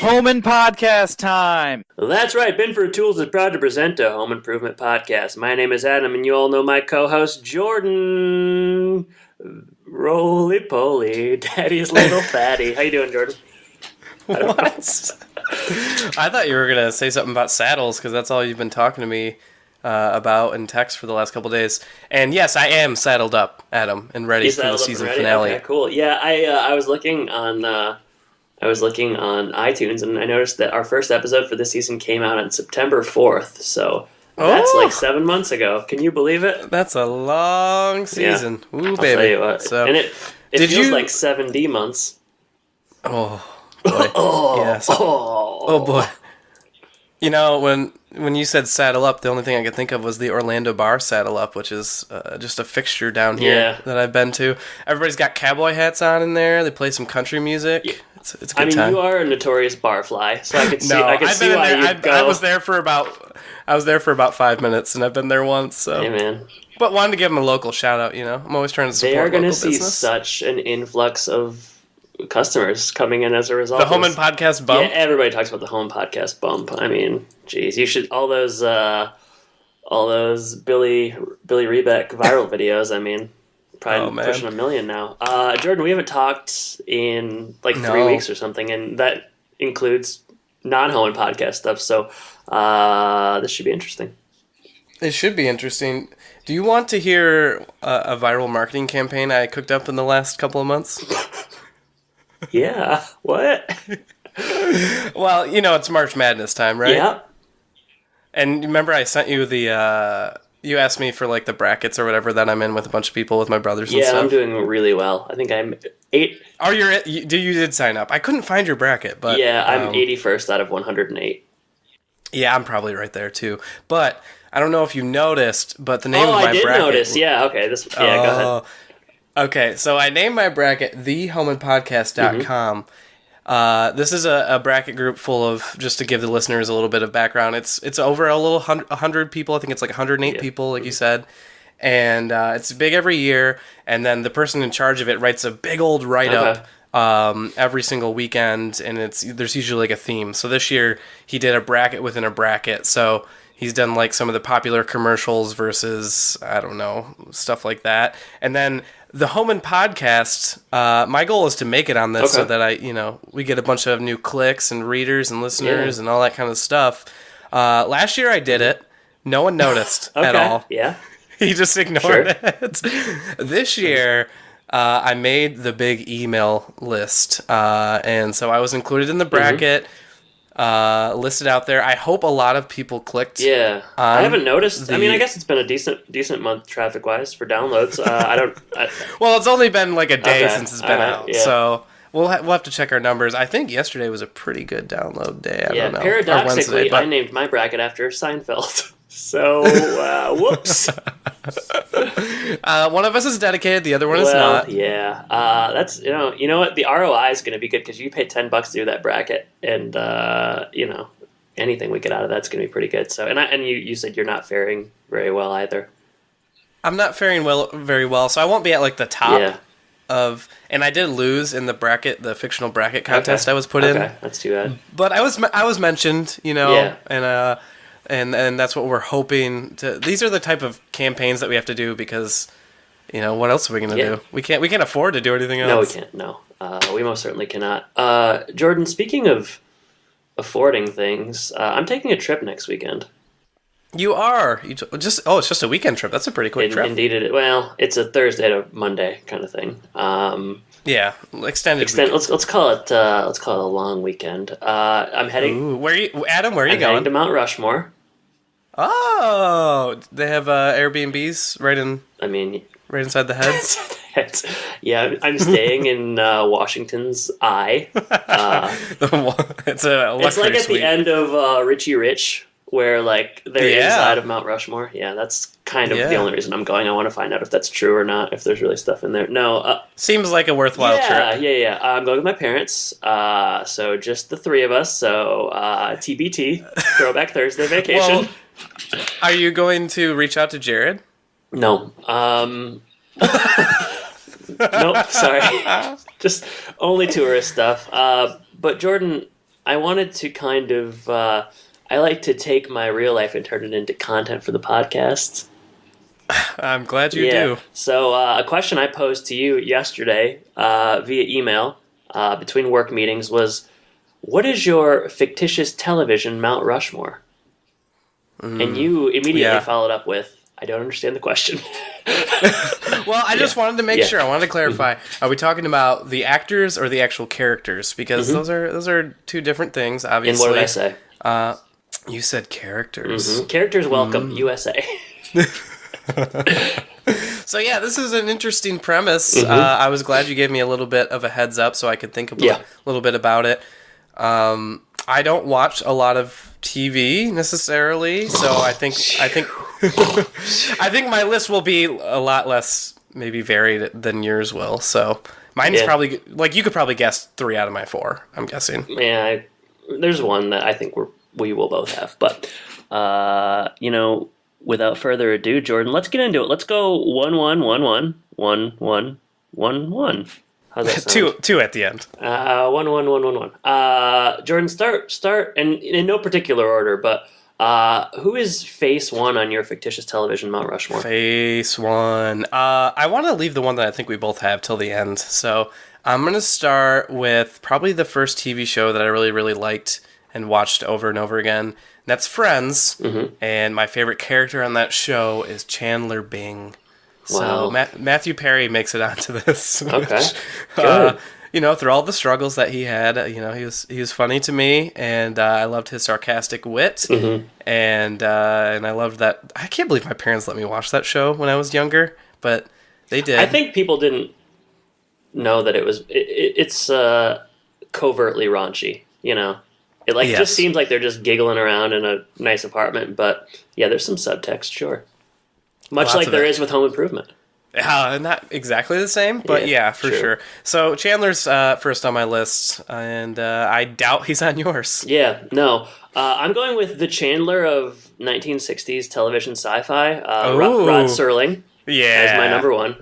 Home Impodcast time! That's right, Binford Tools is proud to present a Home Improvement Podcast. My name is Adam, and you all know my co-host, Jordan. Roly-poly, daddy's little fatty. How you doing, Jordan? What? I thought you were going to say something about saddles, because that's all you've been talking to me about in text for the last couple days. And yes, I am saddled up, Adam, and ready for the season finale. Okay, cool. Yeah, I was looking on... I was looking on iTunes, and I noticed that our first episode for this season came out on September 4th, so that's like 7 months ago. Can you believe it? That's a long season. Yeah. Ooh, I'll baby. tell you what. So, and it feels like 7D months. Oh, boy. Oh, boy. You know, when you said saddle up, the only thing I could think of was the Orlando Bar saddle up, which is just a fixture down here that I've been to. Everybody's got cowboy hats on in there. They play some country music. Yeah. It's a good time. You are a notorious barfly, so I could see. I could see why you'd go. I was there for about 5 minutes, and I've been there once. So. Hey, man. But wanted to give them a local shout out. You know, I'm always trying to support local business. They are going to see such an influx of customers coming in as a result. The Home Impodcast bump. Yeah, everybody talks about the Home Podcast bump. I mean, geez, you should all those Billy Rebeck viral videos. I mean. Probably pushing 1 million now. Jordan, we haven't talked in like 3 weeks or something, and that includes non-Home Podcast stuff, so this should be interesting. It should be interesting. Do you want to hear a viral marketing campaign I cooked up in the last couple of months? Yeah. What? Well, you know, it's March Madness time, right? Yeah. And remember I sent you the... You asked me for, like, the brackets or whatever that I'm in with a bunch of people with my brothers and stuff. Yeah, I'm doing really well. I think I'm 8... Oh, you did sign up. I couldn't find your bracket, but... Yeah, I'm 81st out of 108. Yeah, I'm probably right there, too. But I don't know if you noticed, but the name of my bracket... Oh, I did notice. Yeah, okay. Go ahead. Okay, so I named my bracket thehomeimpodcast.com. This is a bracket group full of, just to give the listeners a little bit of background, it's over a little 100 people. I think it's like 108 people, like you said. And it's big every year. And then the person in charge of it writes a big old write-up every single weekend. And there's usually like a theme. So this year he did a bracket within a bracket. So he's done like some of the popular commercials versus, I don't know, stuff like that. And then the Home Impodcast, my goal is to make it on this so that we get a bunch of new clicks and readers and listeners and all that kind of stuff. Last year I did it. No one noticed at all. Yeah. He just ignored it. This year, I made the big email list. And so I was included in the bracket. Listed out there. I hope a lot of people clicked. Yeah, I haven't noticed. I mean, I guess it's been a decent month traffic wise for downloads. Well, it's only been like a day since it's been out, so we'll have to check our numbers. I think yesterday was a pretty good download day. I don't know. Paradoxically, I named my bracket after Seinfeld. So, whoops. One of us is dedicated, the other one is not. Yeah. That's, you know what? The ROI is going to be good because you pay $10 to do that bracket, and, anything we get out of that's going to be pretty good. So, and you said you're not faring very well either. I'm not faring very well, so I won't be at, like, the top of... And I did lose in the bracket, the fictional bracket contest I was put in. Okay, that's too bad. But I was mentioned, and that's what we're hoping to. These are the type of campaigns that we have to do because, what else are we going to do? We can't afford to do anything else. No, we can't. No, we most certainly cannot. Jordan, speaking of affording things, I'm taking a trip next weekend. You are? It's just a weekend trip. That's a pretty quick trip. Indeed, it's a Thursday to Monday kind of thing. Yeah, extended. Let's call it a long weekend. I'm heading. Ooh, where are you going? Heading to Mount Rushmore. Oh, they have Airbnbs right inside the heads. Yeah, I'm staying in Washington's Eye. It's like at the end of Richie Rich, where like they're inside of Mount Rushmore. Yeah, that's kind of the only reason I'm going. I want to find out if that's true or not, if there's really stuff in there. No. Seems like a worthwhile trip. Yeah. I'm going with my parents, so just the three of us, so TBT, Throwback Thursday vacation. Well, are you going to reach out to Jared? No. Nope, sorry. Just only tourist stuff. But Jordan, I wanted to kind of... I like to take my real life and turn it into content for the podcast. I'm glad you do. So a question I posed to you yesterday via email between work meetings was, what is your fictitious television Mount Rushmore? And you immediately followed up with, I don't understand the question. Well, I just wanted to make sure. I wanted to clarify. Are we talking about the actors or the actual characters? Because those are two different things, obviously. And what did I say? You said characters. Characters welcome, USA. So yeah, this is an interesting premise. I was glad you gave me a little bit of a heads up so I could think a little bit about it. I don't watch a lot of TV necessarily, so I think I think my list will be a lot less maybe varied than yours will. So mine's probably like you could probably guess 3 out of my 4. I'm guessing. Yeah, there's one that I think we will both have, but without further ado, Jordan, let's get into it. Let's go 1-1-1-1-1-1-1-1. How's that sound? Two at the end. 1-1-1-1-1. Jordan, start, and in no particular order, but who is face 1 on your fictitious television Mount Rushmore? Face 1. I want to leave the one that I think we both have till the end. So I'm going to start with probably the first TV show that I really, really liked and watched over and over again. That's Friends. And my favorite character on that show is Chandler Bing. So Matthew Perry makes it onto this. Okay. Good. Through all the struggles that he had, he was funny to me, and I loved his sarcastic wit, and I loved that. I can't believe my parents let me watch that show when I was younger, but they did. I think people didn't know that it's covertly raunchy. It just seems like they're just giggling around in a nice apartment, but yeah, there's some subtext, sure. Much like there is with Home Improvement. Not exactly the same, but yeah, for sure. So Chandler's first on my list, and I doubt he's on yours. Yeah, no. I'm going with the Chandler of 1960s television sci-fi, Rod Serling. Yeah. As my number 1.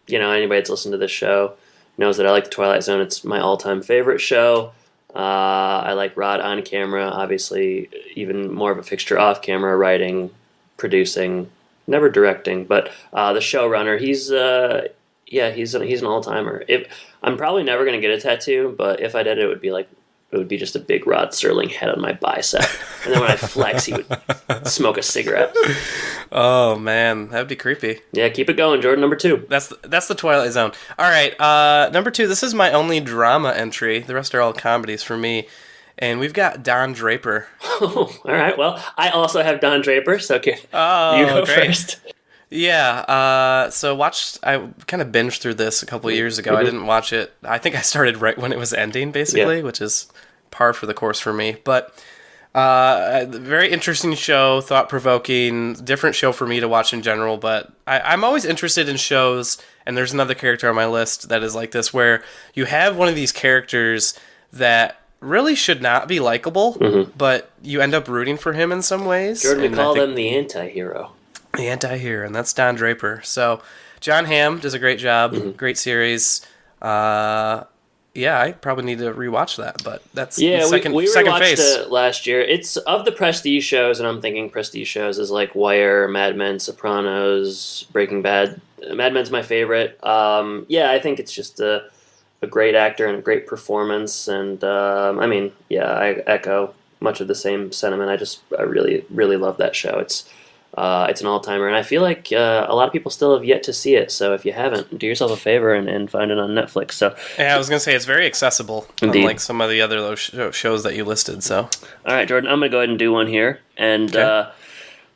Anybody that's listened to this show knows that I like The Twilight Zone. It's my all-time favorite show. I like Rod on camera, obviously even more of a fixture off camera, writing, producing, never directing, but the showrunner, he's an all-timer. I'm probably never going to get a tattoo, but if I did, it would be just a big Rod Serling head on my bicep. And then when I flex, he would smoke a cigarette. Oh man, that'd be creepy. Yeah, keep it going, Jordan. Number 2. That's the Twilight Zone. All right, number 2. This is my only drama entry. The rest are all comedies for me. And we've got Don Draper. Oh, all right. Well, I also have Don Draper, so you go first. Yeah. So I kind of binged through this a couple of years ago. I didn't watch it. I think I started right when it was ending, basically, which is par for the course for me. But very interesting show, thought-provoking, different show for me to watch in general. But I'm always interested in shows, and there's another character on my list that is like this, where you have one of these characters that really should not be likable, but you end up rooting for him in some ways. Jordan, we call them the anti-hero. The anti-hero, and that's Don Draper. So John Hamm does a great job, great series. I probably need to rewatch that, but that's we rewatched phase. it last year. It's of the prestige shows, and I'm thinking prestige shows is like Wire, Mad Men, Sopranos, Breaking Bad. Mad Men's my favorite. I think it's just a great actor and a great performance, and I echo much of the same sentiment. I really, really love that show. It's an all-timer, and I feel like a lot of people still have yet to see it, so if you haven't, do yourself a favor and find it on Netflix. So yeah, I was going to say, it's very accessible, Indeed. Unlike some of the other shows that you listed. So all right, Jordan, I'm going to go ahead and do one here, and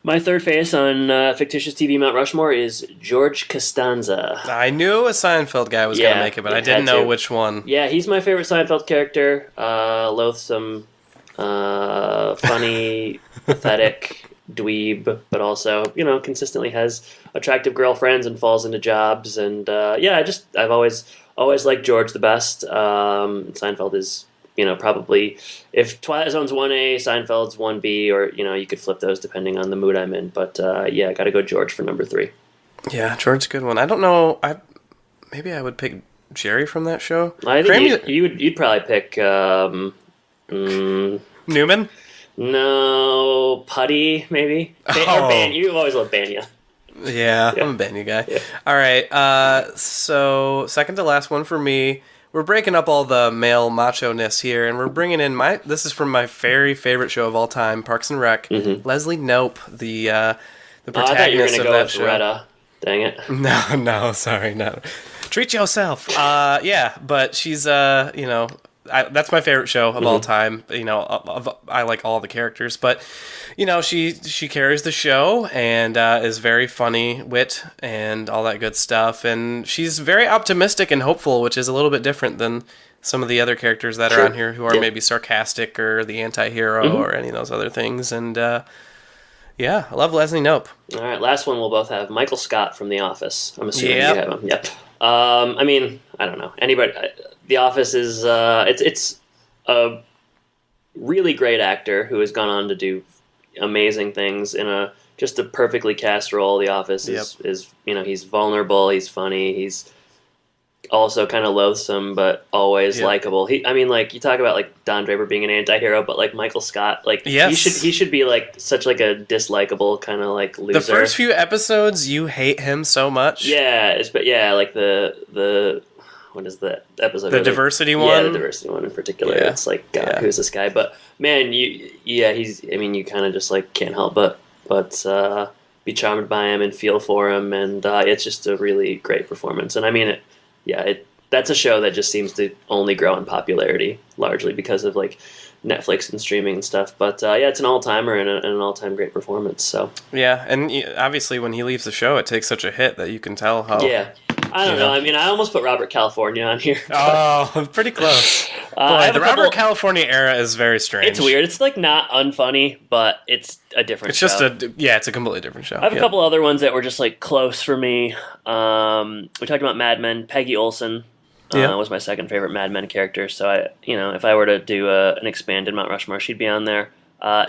my third face on fictitious TV Mount Rushmore is George Costanza. I knew a Seinfeld guy was going to make it, but I didn't know which one. Yeah, he's my favorite Seinfeld character. Loathsome funny, pathetic dweeb, but also, consistently has attractive girlfriends and falls into jobs. And I've always liked George the best. Seinfeld is, probably, if Twilight Zone's 1A, Seinfeld's 1B, or, you could flip those depending on the mood I'm in. But I got to go George for number 3. Yeah, George's a good one. I don't know. Maybe I would pick Jerry from that show. I think you'd probably pick Newman. No, Putty maybe. Or Banya. You've always loved Banya. Yeah, I'm a Banya guy. Yeah. All right. So second to last one for me. We're breaking up all the male macho-ness here, and we're bringing in this is from my very favorite show of all time, Parks and Rec. Mm-hmm. Leslie Knope, the protagonist I thought you were of go that with show. Retta. Dang it. No, sorry, no. Treat yourself. But she's that's my favorite show of all time. I like all the characters, but she carries the show and is very funny wit and all that good stuff. And she's very optimistic and hopeful, which is a little bit different than some of the other characters that are on here who are maybe sarcastic or the anti-hero or any of those other things. And I love Leslie Knope. All right, last one we'll both have Michael Scott from The Office. I'm assuming you have him. Yep. I don't know. Anybody. The Office is it's a really great actor who has gone on to do amazing things in just a perfectly cast role. The Office is he's vulnerable, he's funny, he's also kind of loathsome but always likable. You talk about like Don Draper being an anti-hero, but like Michael Scott, like he should be like such like a dislikable kind of like loser. The first few episodes you hate him so much. Like the what is the episode? The diversity one? Yeah, the diversity one in particular. Yeah. It's like, God, who's this guy? But, man, you kind of just, like, can't help but be charmed by him and feel for him. And it's just a really great performance. And, that's a show that just seems to only grow in popularity, largely because of, like, Netflix and streaming and stuff. But, it's an all-timer and an all-time great performance. So yeah, and obviously when he leaves the show, it takes such a hit that you can tell how... Yeah. I don't know. I almost put Robert California on here. Oh, pretty close. Boy, the Robert California era is very strange. It's weird. It's like not unfunny, but it's a different show. It's a completely different show. I have a couple other ones that were just like close for me. We talked about Mad Men. Peggy Olson was my second favorite Mad Men character. So if I were to do an expanded Mount Rushmore, she'd be on there.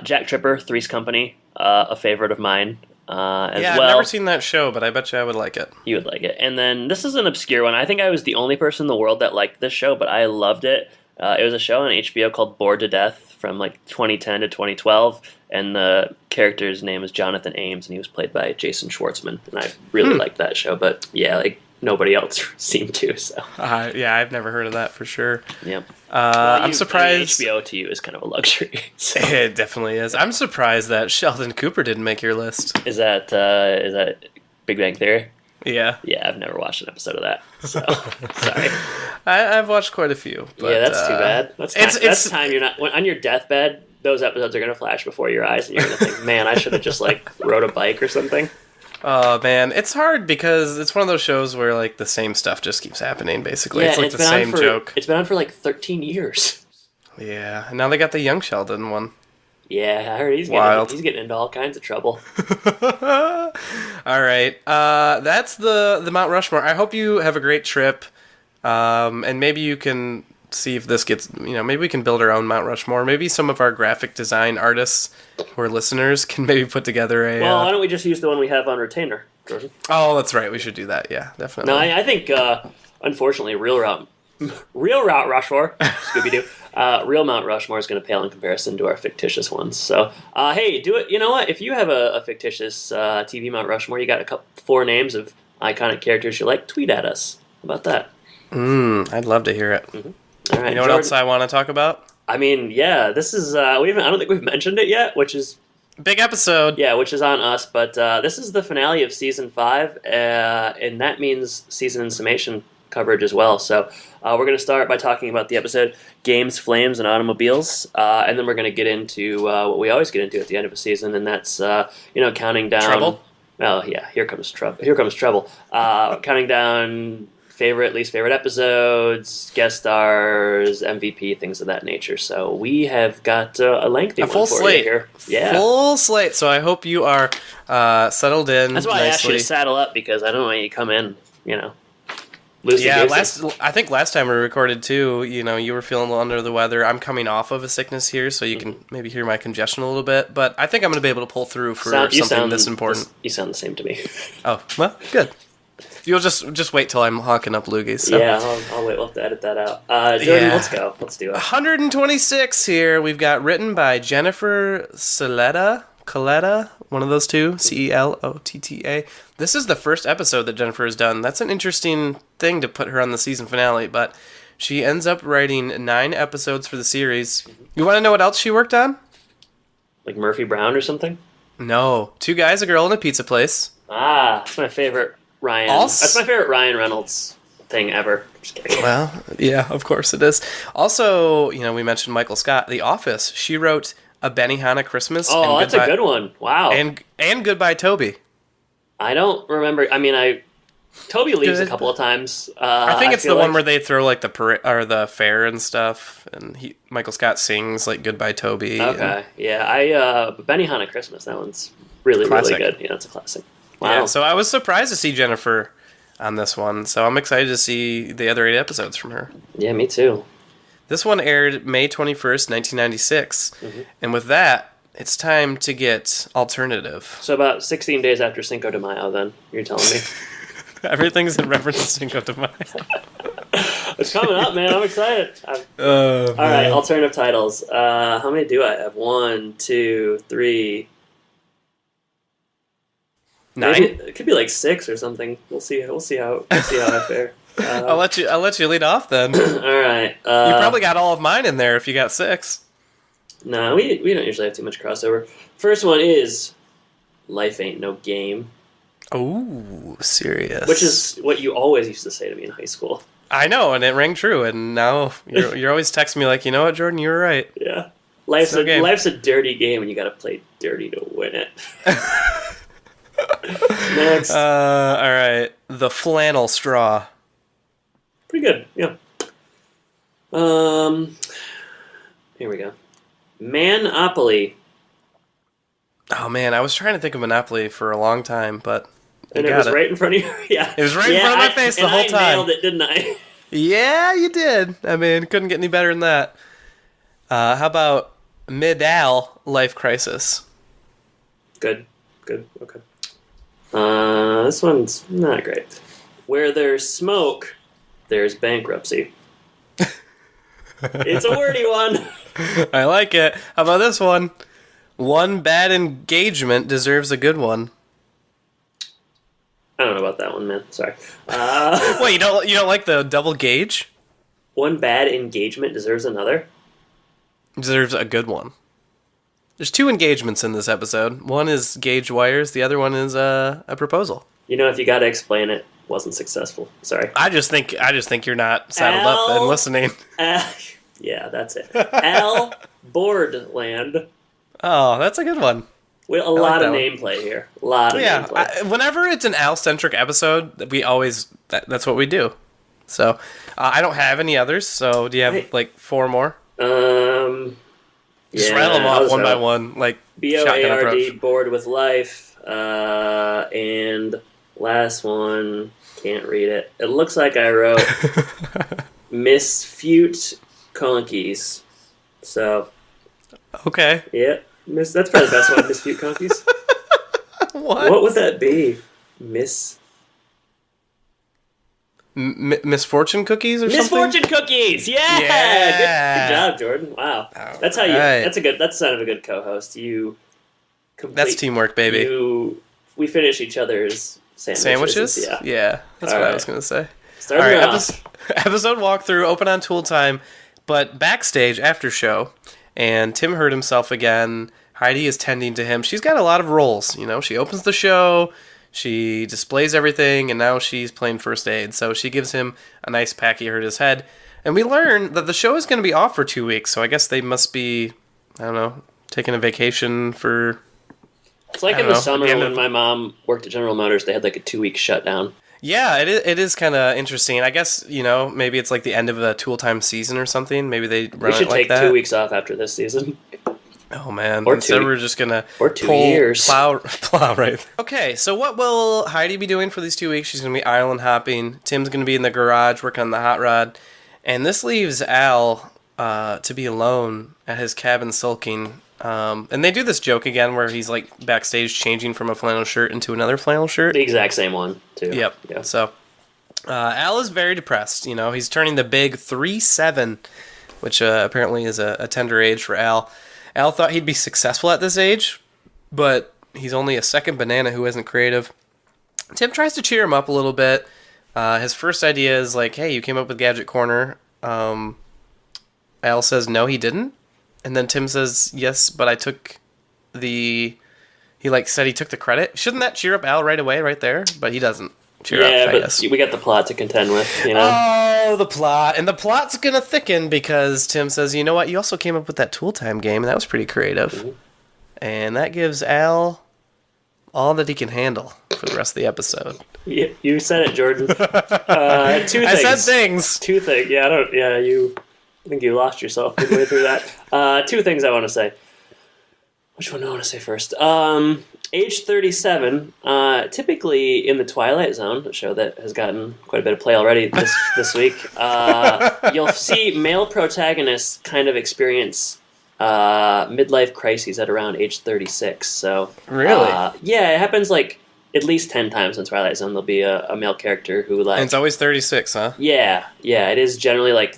Jack Tripper, Three's Company, a favorite of mine. I've never seen that show, but I bet you I would like it. You would like it. And then this is an obscure one. I think I was the only person in the world that liked this show, but I loved it. It was a show on HBO called Bored to Death from like 2010 to 2012, and the character's name is Jonathan Ames, and he was played by Jason Schwartzman. And I really liked that show, but nobody else seemed to. So I've never heard of that for sure. Yep. I'm surprised. HBO to you is kind of a luxury. So. It definitely is. I'm surprised that Sheldon Cooper didn't make your list. Is that Big Bang Theory? Yeah. Yeah, I've never watched an episode of that. So sorry. I've watched quite a few. But, that's too bad. That's time you're not on your deathbed. Those episodes are going to flash before your eyes, and you're going to think, "Man, I should have just like rode a bike or something." Oh man, it's hard because it's one of those shows where like the same stuff just keeps happening. Basically, it's like the same joke. It's been on for like 13 years. Yeah, and now they got the young Sheldon one. Yeah, I heard he's getting into all kinds of trouble. All right, that's the Mount Rushmore. I hope you have a great trip, and maybe you can see if this gets, maybe we can build our own Mount Rushmore. Maybe some of our graphic design artists or listeners can maybe put together a... Well, why don't we just use the one we have on retainer, Jordan? Oh, that's right. We should do that. Yeah, definitely. No, I think, unfortunately, Real Route Rushmore, Scooby-Doo, Real Mount Rushmore is going to pale in comparison to our fictitious ones. So, hey, do it. You know what? If you have a fictitious TV Mount Rushmore, you got 4 names of iconic characters you like, tweet at us. How about that? I'd love to hear it. Mm-hmm. All right, you know what else I want to talk about? This is I don't think we've mentioned it yet, which is big episode. Yeah, which is on us. But this is the finale of season 5, and that means season and summation coverage as well. So we're going to start by talking about the episode Games, Flames, and Automobiles, and then we're going to get into what we always get into at the end of a season, and that's counting down. Trouble. Oh yeah, here comes trouble. Counting down favorite, least favorite episodes, guest stars, MVP, things of that nature. So we have got a lengthy full one for slate you here. Yeah, full slate. So I hope you are settled in. That's why nicely. I asked you to saddle up, because I don't want you to come in, loosey-goosey. Yeah, I think last time we recorded too, you were feeling a little under the weather. I'm coming off of a sickness here, so you can maybe hear my congestion a little bit. But I think I'm going to be able to pull through for something this important. You sound the same to me. Oh, well, good. You'll just wait till I'm hawking up loogies. So. Yeah, I'll wait. We'll have to edit that out. Jordan, let's go. Let's do it. 126 here. We've got written by Jennifer Coletta, one of those two, Celotta. This is the first episode that Jennifer has done. That's an interesting thing to put her on the season finale, but she ends up writing 9 episodes for the series. You want to know what else she worked on? Like Murphy Brown or something? No. 2 Guys, a Girl, and a Pizza Place. That's my favorite Ryan. That's my favorite Ryan Reynolds thing ever. Just kidding. Well, yeah, of course it is. Also, we mentioned Michael Scott, The Office. She wrote A Benihana Christmas. Oh, that's a good one. Wow. And Goodbye, Toby. I don't remember. I mean, Toby leaves a couple of times. I think it's the one where they throw like the fair and stuff, and Michael Scott sings like Goodbye, Toby. Okay, yeah. Benihana Christmas. That one's really really good. Yeah, it's a classic. Wow. Yeah, so I was surprised to see Jennifer on this one, so I'm excited to see the other 8 episodes from her. Yeah, me too. This one aired May 21st, 1996, and with that, it's time to get alternative. So about 16 days after Cinco de Mayo, then, you're telling me? Everything's in reference to Cinco de Mayo. It's coming up, man. I'm excited. All right, alternative titles. How many do I have? 1, 2, 3... 9? Maybe, it could be like 6 or something. We'll see how I fare. I'll let you lead off then. All right. You probably got all of mine in there if you got 6. No, we don't usually have too much crossover. First one is Life Ain't No Game. Ooh, serious. Which is what you always used to say to me in high school. I know, and it rang true. And now you're always texting me like, you know what, Jordan, you were right. Yeah, life's a dirty game, and you got to play dirty to win it. Next. All right. The Flannel Straw. Pretty good, yeah. Here we go. Monopoly. Oh, man, I was trying to think of Monopoly for a long time, but and it was right in front of you? Yeah. It was right in front of my face the whole time. I nailed it, didn't I? Yeah, you did. I mean, couldn't get any better than that. How about Midal Life Crisis? Good, okay. This one's not great. Where there's smoke, there's bankruptcy. It's a wordy one. I like it. How about this one? One bad engagement deserves a good one. I don't know about that one, man. Sorry. Wait, you don't like the double gauge? One bad engagement deserves another? Deserves a good one. There's 2 engagements in this episode. One is gauge wires. The other one is a proposal. If you got to explain it, wasn't successful. Sorry. I just think you're not saddled up and listening. Yeah, that's it. Al Boardland. Oh, that's a good one. A lot of nameplay here. A lot of nameplay. Whenever it's an Al-centric episode, we always... That's what we do. So, I don't have any others, so do you have, 4 more? Just rattle them off one by one, like shotgun approach. B-O-A-R-D, Bored with Life, and last one, can't read it. It looks like I wrote Misfute Conkeys. So... Okay. Yeah. That's probably the best one, Misfute Conkeys. What would that be? Misfortune Cookies or something? Misfortune Cookies! Yeah! Good job, Jordan. Wow. That's how you... Right. That's the sign of a good co-host. That's teamwork, baby. We finish each other's sandwiches? Yeah. That's what I was going to say. Starting off. Episode walkthrough, open on Tool Time, but backstage after show... And Tim hurt himself again. Heidi is tending to him. She's got a lot of roles. She opens the show, she displays everything, and now she's playing first aid. So she gives him a nice pack. He hurt his head. And we learn that the show is going to be off for 2 weeks. So I guess they must be, I don't know, taking a vacation for... It's like in the summer when my mom worked at General Motors. They had a 2-week shutdown. Yeah, it is kind of interesting. I guess, maybe it's like the end of a Tool Time season or something. Maybe they run it like that. We should take 2 weeks off after this season. Oh, man. Or Instead, 2. we're just going to or 2 years. Plow right. Okay, so what will Heidi be doing for these 2 weeks? She's going to be island hopping. Tim's going to be in the garage working on the hot rod. And this leaves Al to be alone at his cabin sulking. And they do this joke again where he's like backstage changing from a flannel shirt into another flannel shirt. The exact same one, too. Yep. Yeah. So Al is very depressed. He's turning the big 37, which apparently is a tender age for Al. Al thought he'd be successful at this age, but he's only a second banana who isn't creative. Tim tries to cheer him up a little bit. His first idea is like, hey, you came up with Gadget Corner. Al says, no, he didn't. And then Tim says, yes, but I took he said he took the credit. Shouldn't that cheer up Al right away, right there? But he doesn't cheer up, I guess. We got the plot to contend with, Oh, the plot. And the plot's going to thicken because Tim says, you know what, you also came up with that Tool Time game, and that was pretty creative. Mm-hmm. And that gives Al all that he can handle for the rest of the episode. You said it, Jordan. 2 things. I said things. 2 things. I think you lost yourself midway through that. 2 things I want to say. Which one do I want to say first? Age 37, typically in the Twilight Zone, a show that has gotten quite a bit of play already this week, you'll see male protagonists kind of experience midlife crises at around age 36. So really? Yeah, it happens like at least 10 times in Twilight Zone. There'll be a male character who like... And it's always 36, huh? Yeah, it is generally like...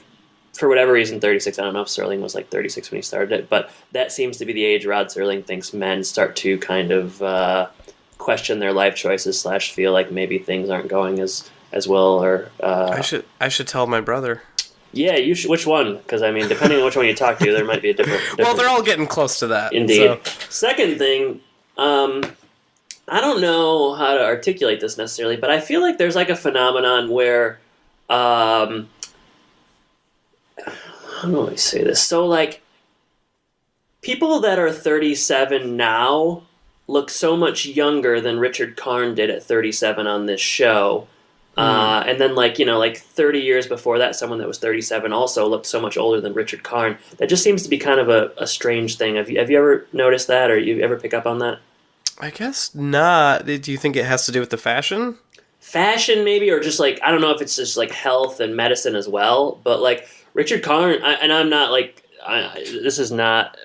For whatever reason, 36. I don't know if Serling was like 36 when he started it, but that seems to be the age Rod Serling thinks men start to kind of question their life choices / feel like maybe things aren't going as well. Or I should tell my brother. Yeah, you should. Which one? Because I mean, depending on which one you talk to, there might be a different. Well, they're all getting close to that. Indeed. So. Second thing, I don't know how to articulate this necessarily, but I feel like there's like a phenomenon where. How do I say this? So, like, people that are 37 now look so much younger than Richard Karn did at 37 on this show. And then, like 30 years before that, someone that was 37 also looked so much older than Richard Karn. That just seems to be kind of a strange thing. Have you ever noticed that, or you ever pick up on that? I guess not. Do you think it has to do with the fashion? Fashion, maybe, or just, like, I don't know if it's just, like, health and medicine as well, but, like, Richard Karn, and I'm not like, this is not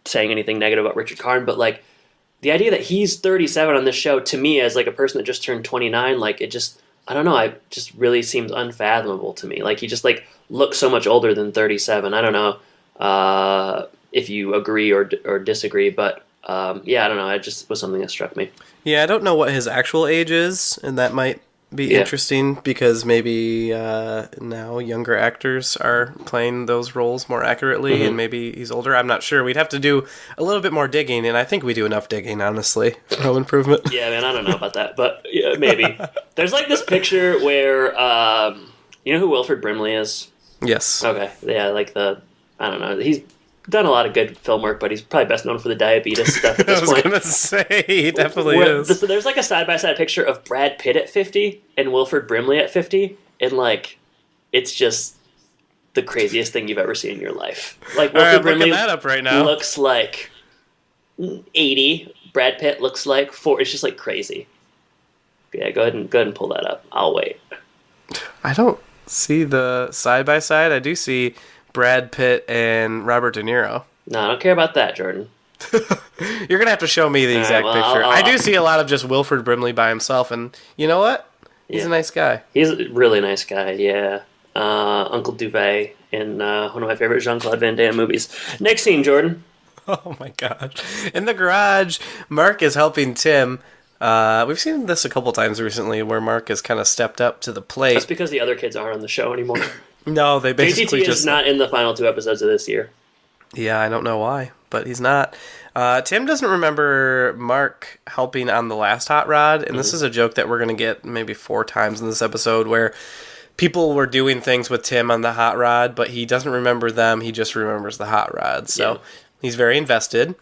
saying anything negative about Richard Karn, but like the idea that he's 37 on this show to me as like a person that just turned 29, like it just, I don't know, it just really seems unfathomable to me. Like he just like looks so much older than 37. I don't know if you agree or disagree, but I don't know. It just was something that struck me. Yeah, I don't know what his actual age is, and that might be interesting because maybe now younger actors are playing those roles more accurately, and maybe he's older. I'm not sure. We'd have to do a little bit more digging, and I think we do enough digging, honestly, for Home Improvement. Yeah, man, I don't know about that, but yeah, maybe. There's like this picture where, you know who Wilford Brimley is? Yes. Okay, yeah, like I don't know, he's done a lot of good film work, but he's probably best known for the diabetes stuff at this point. I was going to say, he definitely is. There's like a side-by-side picture of Brad Pitt at 50 and Wilford Brimley at 50, and like, it's just the craziest thing you've ever seen in your life. Like, Wilford Brimley that up right now. Looks like 80, Brad Pitt looks like 4. It's just like crazy. Yeah, go ahead and pull that up. I'll wait. I don't see the side-by-side. I do see Brad Pitt and Robert De Niro. No, I don't care about that, Jordan. You're going to have to show me the exact picture. I do see a lot of just Wilford Brimley by himself, and you know what? He's a nice guy. He's a really nice guy, yeah. Uncle Duvet in one of my favorite Jean-Claude Van Damme movies. Next scene, Jordan. Oh my god. In the garage, Mark is helping Tim. We've seen this a couple times recently where Mark has kind of stepped up to the plate. That's because the other kids aren't on the show anymore. No, they basically JTT is not in the final 2 episodes of this year. Yeah, I don't know why, but he's not. Tim doesn't remember Mark helping on the last hot rod, and this is a joke that we're going to get maybe 4 times in this episode where people were doing things with Tim on the hot rod, but he doesn't remember them, he just remembers the hot rod. So he's very invested.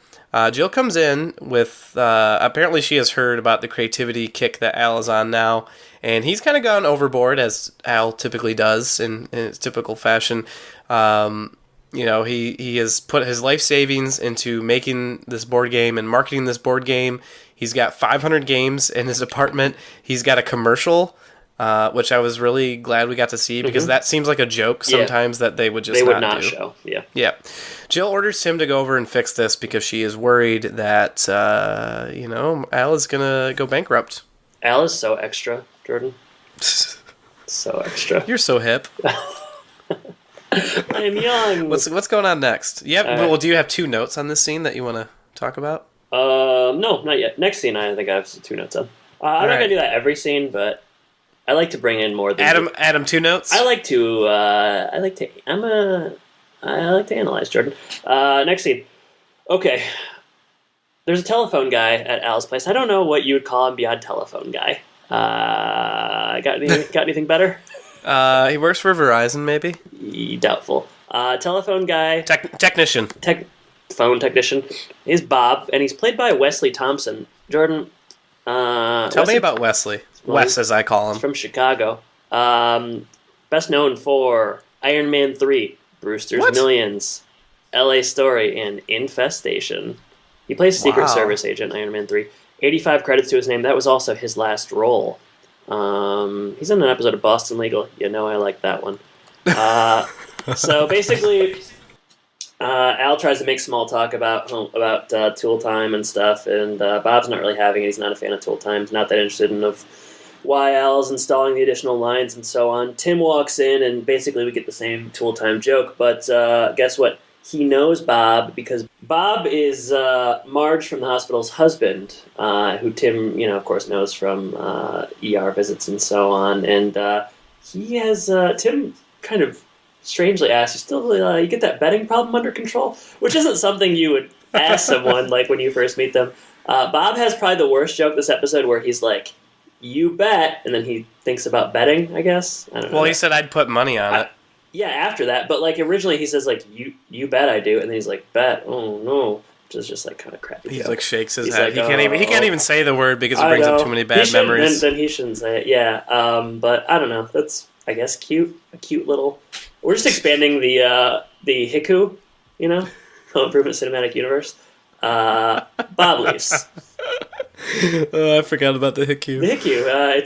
Jill comes in with, apparently she has heard about the creativity kick that Al is on now, and he's kind of gone overboard, as Al typically does in his typical fashion. He has put his life savings into making this board game and marketing this board game. He's got 500 games in his apartment. He's got a commercial, which I was really glad we got to see, because that see's like a joke sometimes that they would just not do. Show. Yeah. Jill orders Tim to go over and fix this because she is worried that, Al is going to go bankrupt. Al is so extra, Jordan. So extra. You're so hip. I am young. What's going on next? Well, do you have 2 notes on this scene that you want to talk about? No, not yet. Next scene, I think I have 2 notes on. I'm not gonna do that every scene, but I like to bring in more than Adam, 2 notes. I like to analyze, Jordan. Next scene. Okay, there's a telephone guy at Al's place. I don't know what you would call him beyond telephone guy. Got anything better? He works for Verizon, maybe. Doubtful. Telephone guy. Technician. Phone technician is Bob, and he's played by Wesley Thompson. Jordan, tell me about Wesley. Wes, as I call him. From Chicago. Best known for Iron Man 3, Brewster's Millions, LA Story, and Infestation. He plays Secret Service agent Iron Man 3. 85 credits to his name. That was also his last role. He's in an episode of Boston Legal. I like that one. So basically, Al tries to make small talk about Tool Time and stuff, and Bob's not really having it. He's not a fan of Tool Time. He's not that interested in why Al's installing the additional lines and so on. Tim walks in, and basically we get the same Tool Time joke, but guess what? He knows Bob because Bob is Marge from the hospital's husband, who Tim, of course, knows from ER visits and so on. And he has Tim kind of strangely asks, you get that betting problem under control? Which isn't something you would ask someone like when you first meet them. Bob has probably the worst joke this episode where he's like, "You bet," and then he thinks about betting, I guess. I don't know. Well, he said I'd put money on it. Yeah, after that, but originally he says you bet I do, and then he's like, bet, oh no, which is just kind of crappy. He's joke. Shakes his head. He can't even say the word because it brings up too many bad memories. Then he shouldn't say it. Yeah, but I don't know. That's cute. A cute little. We're just expanding the Hiku, Home Improvement Cinematic Universe. Bob leaves. I forgot about the Hiku. The Hiku.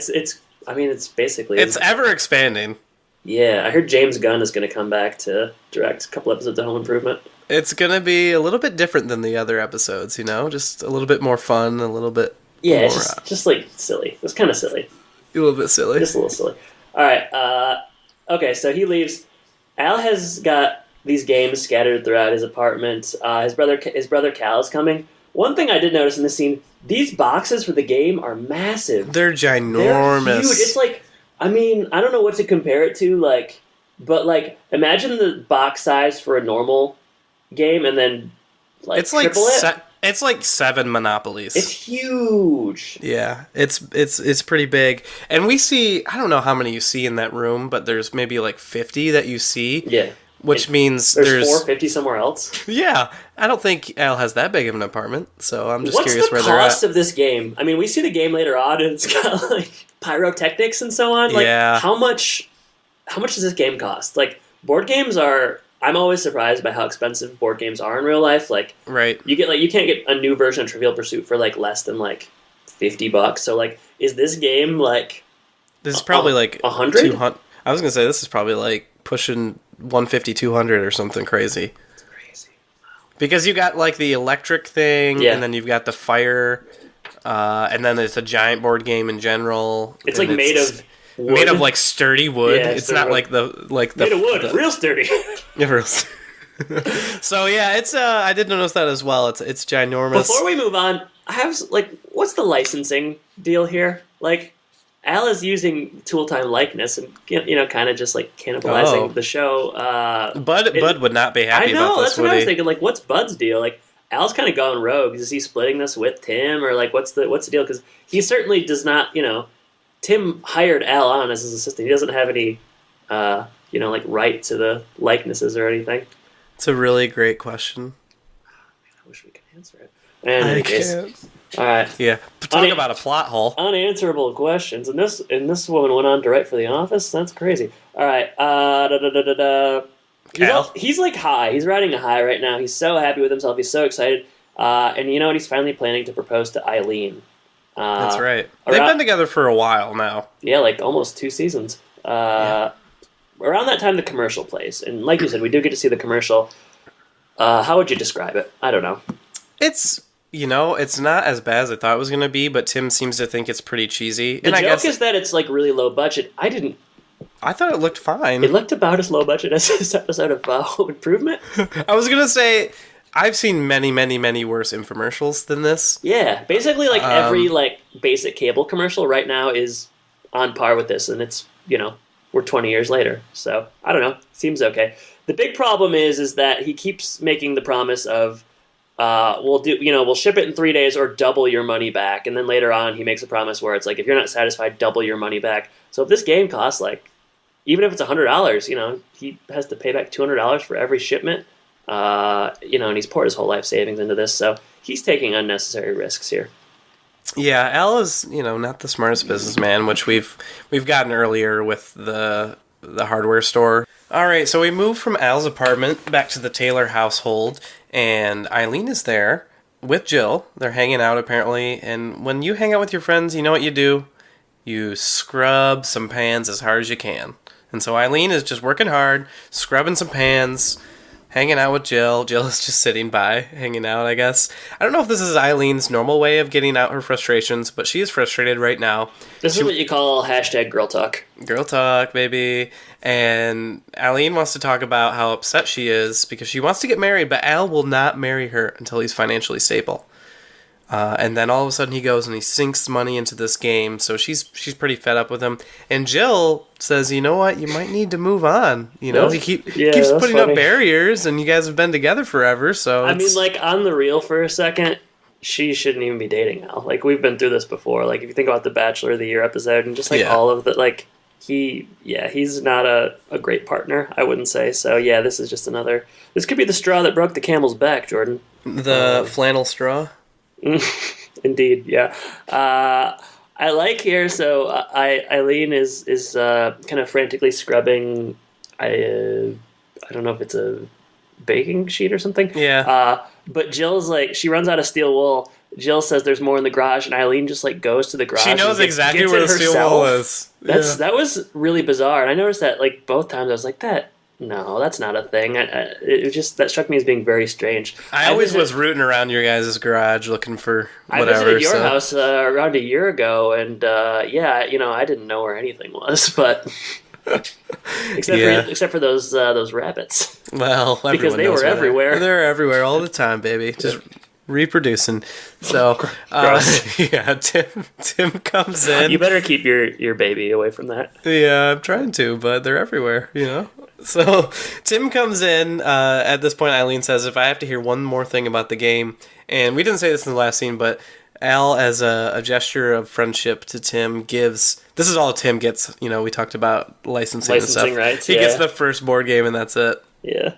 It's basically it's ever expanding. Yeah, I heard James Gunn is going to come back to direct a couple episodes of Home Improvement. It's going to be a little bit different than the other episodes, just a little bit more fun, a little bit more... it's just silly. It's kind of silly. A little bit silly. Just a little silly. All right, okay, so he leaves. Al has got these games scattered throughout his apartment. His brother Cal is coming. One thing I did notice in this scene, these boxes for the game are massive. They're ginormous. They're huge. It's I don't know what to compare it to, but imagine the box size for a normal game and then it's triple it. It's like 7 Monopolies. It's huge. Yeah, it's pretty big. And we see, I don't know how many you see in that room, but there's maybe 50 that you see. Yeah. Which means there's 450 somewhere else. Yeah, I don't think Al has that big of an apartment, so I'm just curious where they're at. What's the cost of this game? I mean, we see the game later on, and it's got pyrotechnics and so on. How much does this game cost? Board games are. I'm always surprised by how expensive board games are in real life. Right, you get you can't get a new version of Trivial Pursuit for less than $50. So is this game This is probably 100. I was gonna say this is probably pushing 150, 200 or something crazy. It's crazy. Wow. Because you got the electric thing, and then you've got the fire, and then there's a giant board game in general. It's made of wood. Made of sturdy wood. Yeah, it's not wood. Made of wood, real sturdy. Yeah, real. So yeah, it's I did notice that as well. It's ginormous. Before we move on, I have what's the licensing deal here? Al is using Tool Time likeness and kind of just cannibalizing the show. Bud would not be happy about this. I know, that's what I was thinking. What's Bud's deal? Al's kind of gone rogue. Is he splitting this with Tim, or what's the deal? Because he certainly does not. Tim hired Al on as his assistant. He doesn't have any, right to the likenesses or anything. It's a really great question. I wish we could answer it. In any case. All right. Yeah. Talk about a plot hole. Unanswerable questions. And this woman went on to write for The Office? That's crazy. All right. He's like high. He's riding a high right now. He's so happy with himself. He's so excited. And you know what? He's finally planning to propose to Eileen. That's right. They've been together for a while now. Yeah, like almost 2 seasons. Around that time, the commercial plays. And like you said, we do get to see the commercial. How would you describe it? I don't know. It's not as bad as I thought it was going to be, but Tim seems to think it's pretty cheesy. The joke is that it's like really low budget. I thought it looked fine. It looked about as low budget as this episode of Home Improvement. I was going to say, I've seen many, many, many worse infomercials than this. Yeah, basically like every like basic cable commercial right now is on par with this, and it's, we're 20 years later. So, I don't know. Seems okay. The big problem is that he keeps making the promise of we'll ship it in 3 days or double your money back. And then later on, he makes a promise where it's like, if you're not satisfied, double your money back. So if this game costs even if it's $100, he has to pay back $200 for every shipment. And he's poured his whole life savings into this. So he's taking unnecessary risks here. Yeah, Al is, not the smartest businessman, which we've gotten earlier with the hardware store. All right, so we move from Al's apartment back to the Taylor household, and Eileen is there with Jill. They're hanging out, apparently, and when you hang out with your friends, you know what you do? You scrub some pans as hard as you can. And so Eileen is just working hard, scrubbing some pans, hanging out with Jill. Jill is just sitting by, hanging out, I guess. I don't know if this is Eileen's normal way of getting out her frustrations, but she is frustrated right now. This is what you call #girl talk. Girl talk, baby. And Eileen wants to talk about how upset she is because she wants to get married, but Al will not marry her until he's financially stable. And then all of a sudden he goes and he sinks money into this game, so she's pretty fed up with him. And Jill says, you know what, you might need to move on. He keeps putting up barriers, and you guys have been together forever, so... I mean, on the real for a second, she shouldn't even be dating Al. We've been through this before. If you think about the Bachelor of the Year episode, and just all of the, he's not a great partner, I wouldn't say. So, yeah, this is just another... This could be the straw that broke the camel's back, Jordan. The flannel straw? Indeed, yeah. I like here, so Eileen is kind of frantically scrubbing, I don't know if it's a baking sheet or something. Yeah. But Jill's she runs out of steel wool. Jill says there's more in the garage, and Eileen just goes to the garage. She knows exactly where the steel wool is. That was really bizarre, and I noticed that both times I was like, no, that's not a thing. That struck me as being very strange. I always was rooting around your guys' garage looking for whatever. I visited your house around a year ago, and I didn't know where anything was, but except for those rabbits. Well, because they were everywhere. They're everywhere all the time, baby. Just reproducing. So, Tim comes in. You better keep your baby away from that. Yeah, I'm trying to, but they're everywhere, So, Tim comes in. At this point, Eileen says, if I have to hear one more thing about the game, and we didn't say this in the last scene, but Al, as a gesture of friendship to Tim, gives... This is all Tim gets. We talked about licensing and stuff. Rights, he gets the first board game, and that's it. Yeah.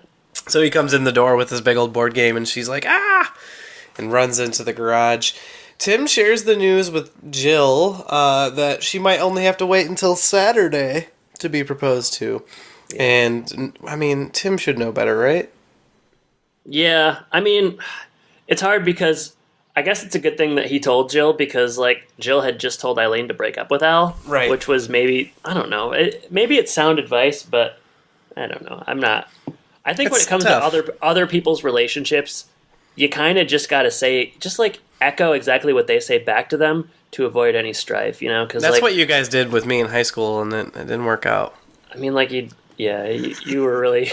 So he comes in the door with this big old board game, and she's like, ah! And runs into the garage. Tim shares the news with Jill that she might only have to wait until Saturday to be proposed to. Yeah. And, I mean, Tim should know better, right? Yeah, I mean, it's hard because I guess it's a good thing that he told Jill because, Jill had just told Eileen to break up with Al. Right. Which was maybe, I don't know, maybe it's sound advice, but I don't know. I'm not... I think when it comes to other people's relationships... You kind of just got to say, echo exactly what they say back to them to avoid any strife, Cause that's what you guys did with me in high school, and it didn't work out. I mean, you were really,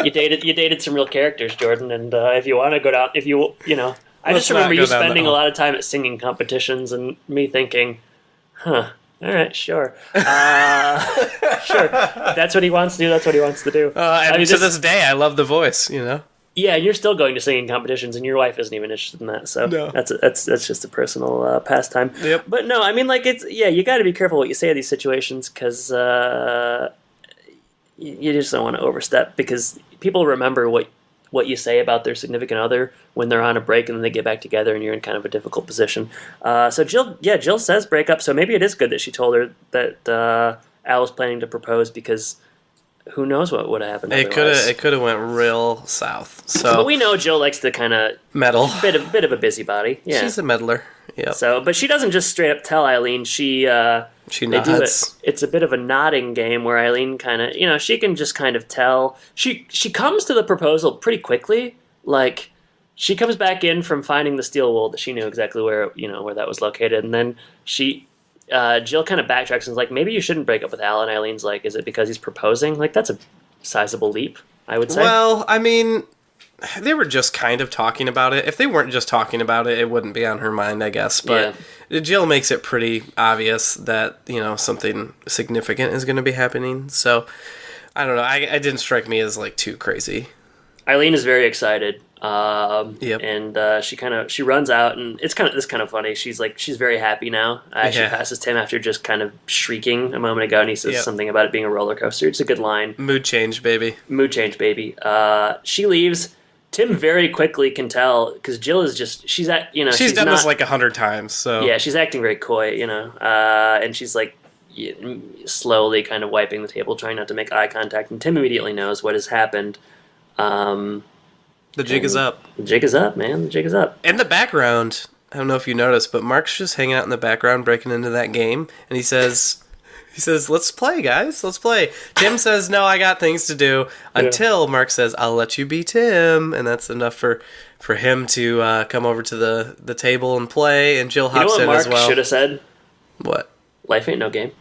you dated some real characters, Jordan. And if you want to go down, I just remember you spending a lot of time at singing competitions, and me thinking, all right, sure. Sure. That's what he wants to do. That's what he wants to do. To this day, I love the voice, Yeah, and you're still going to singing competitions, and your wife isn't even interested in that. So no. That's just a personal pastime. Yep. But no, I mean, you got to be careful what you say in these situations because you just don't want to overstep because people remember what what you say about their significant other when they're on a break and then they get back together and you're in kind of a difficult position. So Jill says break up, so maybe it is good that she told her that Al was planning to propose, because who knows what would have happened otherwise. It could have went real south. So but we know Jill likes to kind of meddle. Bit of a busybody. Yeah. She's a meddler. Yeah. So, but she doesn't just straight up tell Eileen. She nods. It's a bit of a nodding game where Eileen kind of, she can just kind of tell. She comes to the proposal pretty quickly. Like, she comes back in from finding the steel wool that she knew exactly where that was located, and then Jill kind of backtracks and is like, maybe you shouldn't break up with Al. And Eileen's like, is it because he's proposing? Like, that's a sizable leap, I would say. Well, I mean, they were just kind of talking about it. If they weren't just talking about it, it wouldn't be on her mind, I guess. But Jill makes it pretty obvious that, something significant is going to be happening. So, I don't know. It didn't strike me as, like, too crazy. Eileen is very excited. Yep. And she runs out, and it's kind of funny. She's very happy now. She passes Tim after just kind of shrieking a moment ago, and he says something about it being a roller coaster. It's a good line. Mood change, baby. She leaves. Tim very quickly can tell, because Jill is just, she's done this like 100 times, so. Yeah, she's acting very coy, and she's like slowly kind of wiping the table, trying not to make eye contact, and Tim immediately knows what has happened. The jig is up. The jig is up, man. The jig is up. In the background, I don't know if you noticed, but Mark's just hanging out in the background, breaking into that game, and he says, let's play, guys. Let's play. Tim says, no, I got things to do, until Mark says, I'll let you be Tim, and that's enough for him to come over to the table and play, and Jill hops in Mark as well. Should have said? What? Life ain't no game.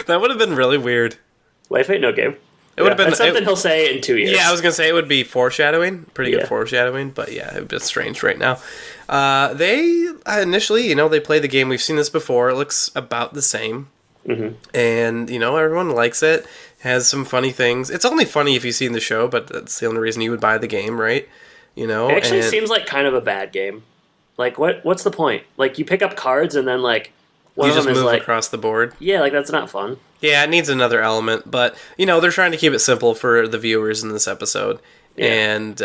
That would have been really weird. Life ain't no game. It would have been that's something he'll say in 2 years. Yeah, I was gonna say it would be foreshadowing, pretty good foreshadowing, but yeah, it would be strange right now. They initially, they play the game. We've seen this before. It looks about the same, and everyone likes it. Has some funny things. It's only funny if you've seen the show, but that's the only reason you would buy the game, right? It actually seems like kind of a bad game. Like, what's the point? Like, you pick up cards and then like one you of them just is move like across the board. Yeah, like that's not fun. Yeah, it needs another element, but they're trying to keep it simple for the viewers in this episode. Yeah. And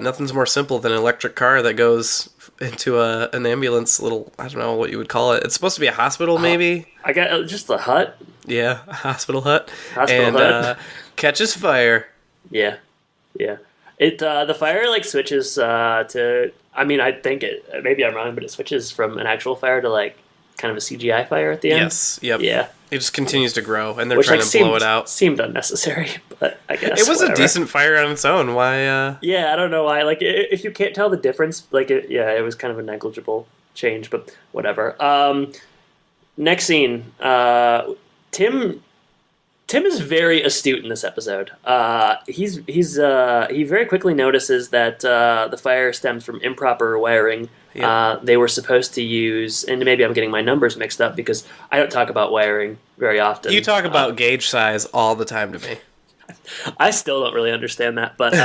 nothing's more simple than an electric car that goes into an ambulance little, I don't know what you would call it. It's supposed to be a hospital, maybe? I got just a hut. Yeah, a hospital hut. Hospital hut. Catches fire. Yeah. It the fire like switches to, I think maybe I'm wrong, but it switches from an actual fire to like kind of a CGI fire at the end. Yes, yep. Yeah. It just continues to grow, and they're trying to blow it out. Seemed unnecessary, but I guess it was a decent fire on its own. Why? Yeah, I don't know why. Like, if you can't tell the difference, like, it was kind of a negligible change, but whatever. Next scene, Tim is very astute in this episode. He very quickly notices that the fire stems from improper wiring. Yep. They were supposed to use, and maybe I'm getting my numbers mixed up because I don't talk about wiring very often. You talk about gauge size all the time to me. I still don't really understand that, but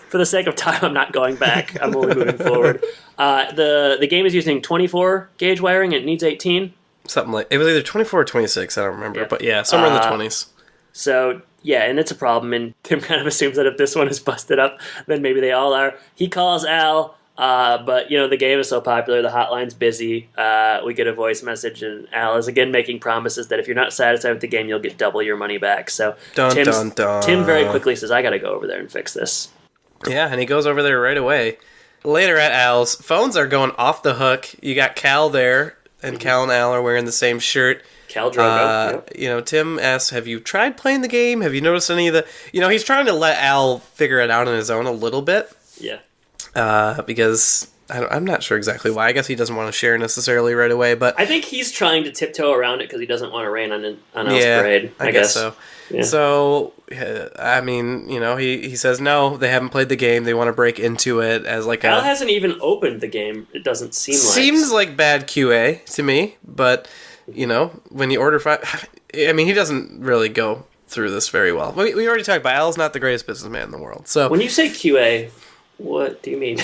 for the sake of time, I'm not going back. I'm only moving forward. The game is using 24 gauge wiring. It needs 18. Something like it was either 24 or 26. I don't remember, but yeah, somewhere in the 20s. So yeah, and it's a problem. And Tim kind of assumes that if this one is busted up, then maybe they all are. He calls Al. But, the game is so popular, the hotline's busy. We get a voice message, and Al is again making promises that if you're not satisfied with the game, you'll get double your money back. So Tim very quickly says, I got to go over there and fix this. Yeah, and he goes over there right away. Later at Al's, phones are going off the hook. You got Cal there, and Cal and Al are wearing the same shirt. Cal Drogo. Yep. Tim asks, have you tried playing the game? Have you noticed any of the... he's trying to let Al figure it out on his own a little bit. Yeah. Because I'm not sure exactly why. I guess he doesn't want to share necessarily right away, but I think he's trying to tiptoe around it because he doesn't want to rain on Al's parade. I guess so. Yeah. So, he says no, they haven't played the game. They want to break into it as like Al hasn't even opened the game. It doesn't seem like. Seems like bad QA to me, but when you order he doesn't really go through this very well. We already talked about Al's not the greatest businessman in the world. So when you say QA. What do you mean?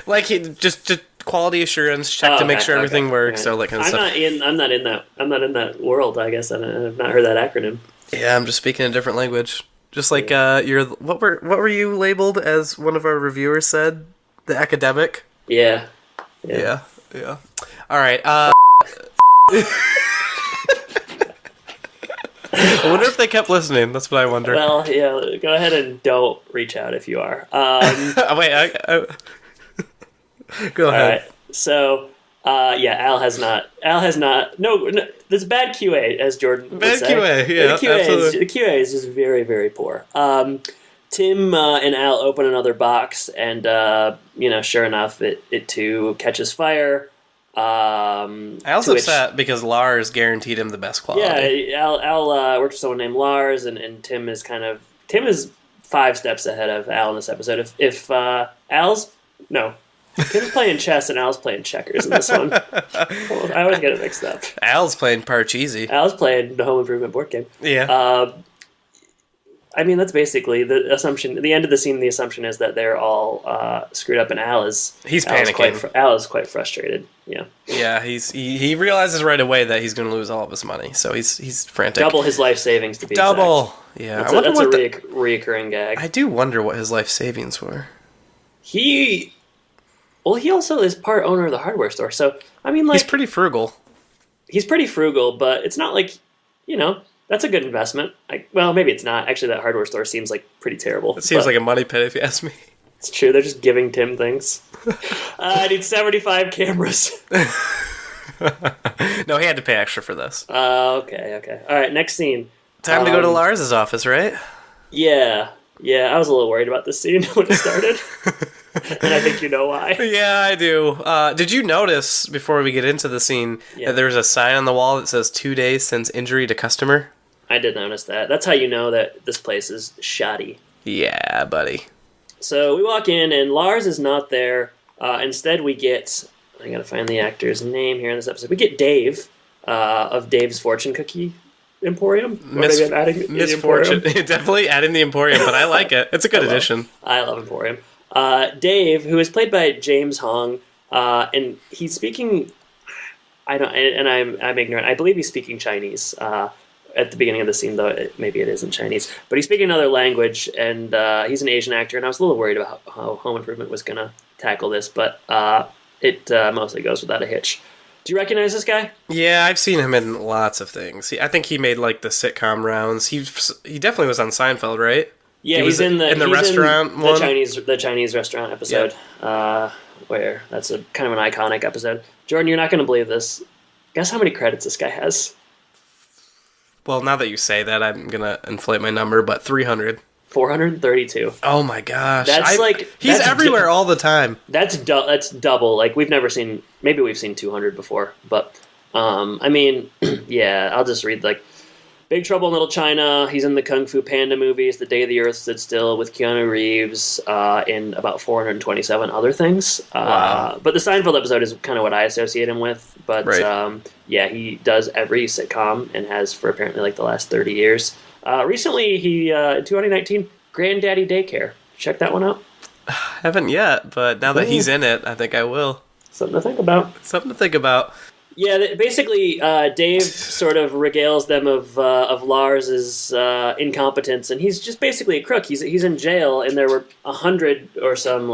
Like just quality assurance, check to make sure everything works, all that kind of stuff. I'm not in that world. I guess I've not heard that acronym. Yeah, I'm just speaking a different language. Just like you're what were you labeled as? One of our reviewers said, the academic. Yeah. All right. I wonder if they kept listening. That's what I wonder. Well, yeah. Go ahead and don't reach out if you are. Wait. Go ahead. All right. So, Al has not. No, there's bad QA, as Jordan would say. QA, yeah, The QA is just very, very poor. Tim and Al open another box, and sure enough, it too catches fire. Al's upset because Lars guaranteed him the best quality. Yeah, Al worked with someone named Lars, and Tim is 5 steps ahead of Al in this episode. If Tim's playing chess and Al's playing checkers in this one. I always get it mixed up. Al's playing Parcheesi. Al's playing the Home Improvement board game. Yeah. That's basically the assumption. At the end of the scene, the assumption is that they're all screwed up, and he's panicking. Al is quite frustrated. Yeah. Yeah, he realizes right away that he's going to lose all of his money, so he's frantic. Double his life savings to be double. Exact. Yeah, that's a reoccurring gag. I do wonder what his life savings were. He also is part owner of the hardware store, so he's pretty frugal. He's pretty frugal, but it's not like that's a good investment. Maybe it's not. Actually, that hardware store seems like pretty terrible. It seems like a money pit, if you ask me. It's true. They're just giving Tim things. I need 75 cameras. No, he had to pay extra for this. Okay. All right, next scene. Time to go to Lars's office, right? Yeah. I was a little worried about this scene when it started. And I think you know why. Yeah, I do. Did you notice, before we get into the scene, that there's a sign on the wall that says 2 days since injury to customer? I did notice that. That's how you know that this place is shoddy. Yeah, buddy. So we walk in, and Lars is not there. Instead, we get... I gotta find the actor's name here in this episode. We get Dave of Dave's Fortune Cookie Emporium. Misfortune. Definitely adding the Emporium, but I like it. It's a good addition. I love Emporium. Dave, who is played by James Hong, and he's speaking... I'm ignorant. I believe he's speaking Chinese at the beginning of the scene, though maybe it isn't Chinese. But he's speaking another language, and he's an Asian actor, and I was a little worried about how Home Improvement was going to tackle this, but it mostly goes without a hitch. Do you recognize this guy? Yeah, I've seen him in lots of things. I think he made like the sitcom rounds. He definitely was on Seinfeld, right? Yeah, he's in the restaurant one. The Chinese restaurant episode. Yep. Where that's a kind of an iconic episode. Jordan, you're not going to believe this. Guess how many credits this guy has? Well, now that you say that, I'm going to inflate my number, but 300. 432. Oh my gosh. He's everywhere all the time. That's double. Like, maybe we've seen 200 before, but yeah, I'll just read Big Trouble in Little China. He's in the Kung Fu Panda movies, The Day the Earth Stood Still with Keanu Reeves, in about 427 other things. Wow. But the Seinfeld episode is kind of what I associate him with. But right. He does every sitcom and has for apparently the last 30 years. Recently, he in 2019, Granddaddy Daycare. Check that one out. Haven't yet, but now that he's in it, I think I will. Something to think about. Yeah, basically, Dave sort of regales them of Lars's incompetence, and he's just basically a crook. He's in jail, and there were 100 or some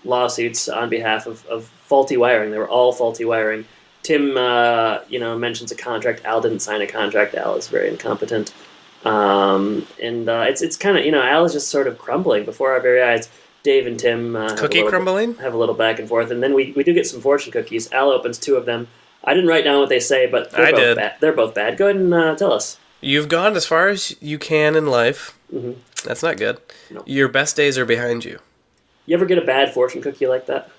lawsuits on behalf of faulty wiring. They were all faulty wiring. Tim, mentions a contract. Al didn't sign a contract. Al is very incompetent, and it's kind of Al is just sort of crumbling before our very eyes. Dave and Tim have a little back and forth, and then we do get some fortune cookies. Al opens 2 of them. I didn't write down what they say, but they're both bad. Go ahead and tell us. You've gone as far as you can in life. Mm-hmm. That's not good. No. Your best days are behind you. You ever get a bad fortune cookie like that?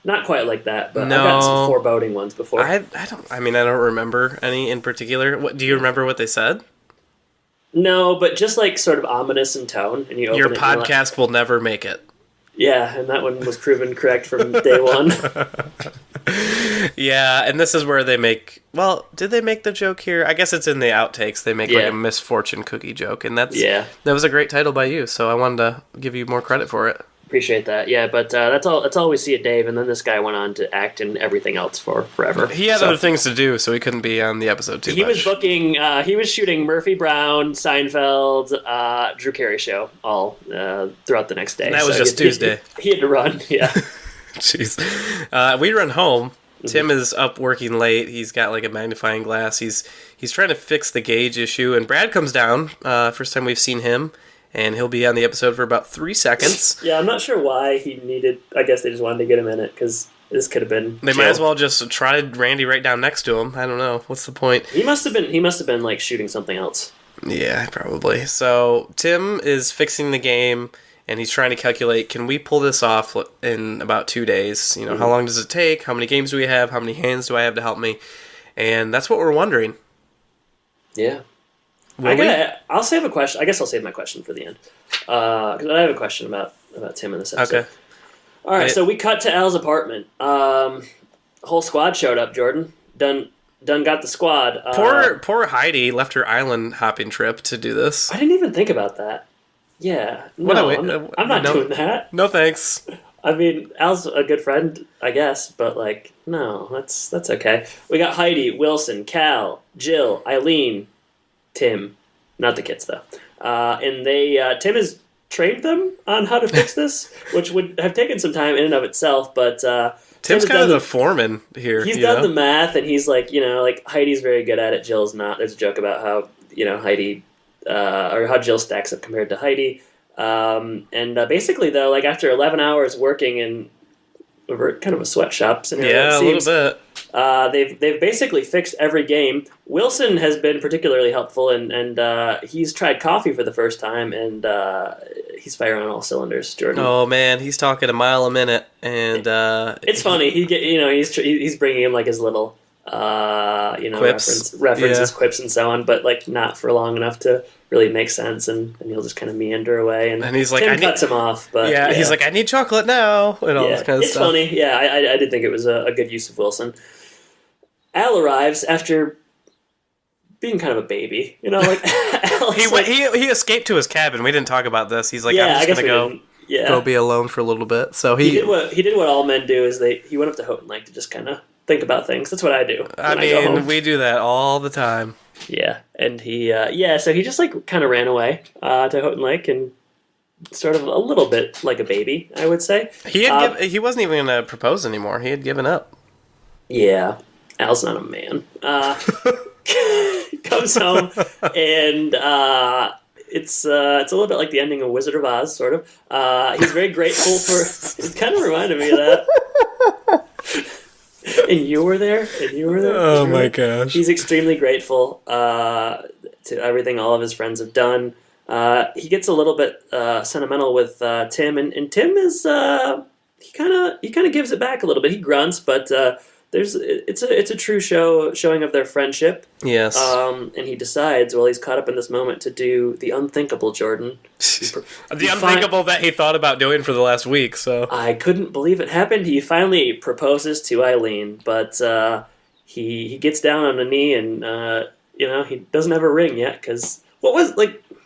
Not quite like that, but no. I've gotten some foreboding ones before. I don't remember any in particular. Do you remember what they said? No, but just sort of ominous in tone. And your podcast will never make it. Yeah, and that one was proven correct from day one. Yeah, and this is where they make... Well, did they make the joke here? I guess it's in the outtakes. They make a misfortune cookie joke, and that was a great title by you, so I wanted to give you more credit for it. Appreciate that. Yeah, but that's all we see of Dave, and then this guy went on to act in everything else for forever. He had other things to do, so he couldn't be on the episode too much. He was booking. He was shooting Murphy Brown, Seinfeld, Drew Carey show all throughout the next day. And that was just Tuesday. He had to run. Yeah. Jeez. We run home. Tim is up working late. He's got like a magnifying glass. He's trying to fix the gauge issue, and Brad comes down. First time we've seen him. And he'll be on the episode for about 3 seconds. Yeah, I'm not sure why he needed... I guess they just wanted to get him in it, because this could have been... They might as well just try Randy right down next to him. I don't know. What's the point? He must have been like, shooting something else. Yeah, probably. So, Tim is fixing the game, and he's trying to calculate, can we pull this off in about 2 days? You know, how long does it take? How many games do we have? How many hands do I have to help me? And that's what we're wondering. Yeah. I'll save a question. I guess I'll save my question for the end, because I have a question about Tim in this episode. Okay. All right, so we cut to Al's apartment. Whole squad showed up. Jordan done got the squad. Poor Heidi left her island hopping trip to do this. I didn't even think about that. Yeah, no, I'm not doing that. No thanks. I mean, Al's a good friend, I guess, but like, no, that's okay. We got Heidi, Wilson, Cal, Jill, Eileen. Tim, not the kids though, and Tim has trained them on how to fix this, which would have taken some time in and of itself. But Tim's kind of the foreman here. He's done the math, and he's like, Heidi's very good at it. Jill's not. There's a joke about how Heidi or how Jill stacks up compared to Heidi, and basically though, like after 11 hours working in over kind of a sweatshop scenario, a little bit. They've basically fixed every game. Wilson has been particularly helpful, and he's tried coffee for the first time, and he's firing on all cylinders. Jordan. Oh man, he's talking a mile a minute, and it's funny. He's bringing in like his little quips. references, quips, and so on, but like not for long enough to really make sense, and he'll just kind of meander away, and he's like, Tim cuts him off. But he's like, I need chocolate now, and all this kind of it's stuff. It's funny. Yeah, I did think it was a good use of Wilson. Al arrives after being kind of a baby, like he escaped to his cabin. We didn't talk about this. He's like, I'm just gonna go be alone for a little bit. So he did what all men do is he went up to Houghton Lake to just kind of think about things. That's what I do. I mean, we do that all the time. Yeah, and so he just like kind of ran away to Houghton Lake and sort of a little bit like a baby, I would say. He wasn't even going to propose anymore. He had given up. Yeah. Al's not a man. Comes home, and it's a little bit like the ending of Wizard of Oz, sort of. He's very grateful for... It kind of reminded me of that. And you were there? Oh my gosh. He's extremely grateful to everything all of his friends have done. He gets a little bit sentimental with Tim, and Tim is... he kind of gives it back a little bit. He grunts, but... it's a true showing of their friendship. Yes. And he decides, while he's caught up in this moment, to do the unthinkable, Jordan. The unthinkable that he thought about doing for the last week. So I couldn't believe it happened. He finally proposes to Eileen, but he gets down on a knee, and he doesn't have a ring yet. Because why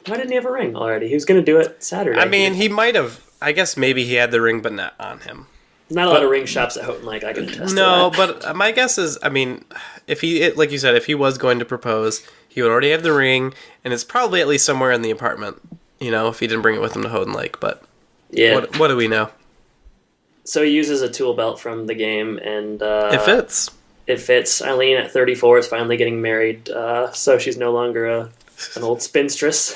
didn't he have a ring already? He was going to do it Saturday. I mean, he might have. I guess maybe he had the ring, but not on him. Not a lot of ring shops at Houghton Lake, I can attest to that. But my guess is, I mean, if he, like you said, if he was going to propose, he would already have the ring, and it's probably at least somewhere in the apartment, if he didn't bring it with him to Houghton Lake, but what do we know? So he uses a tool belt from the game, and... it fits. It fits. Eileen, at 34, is finally getting married, so she's no longer an old spinstress.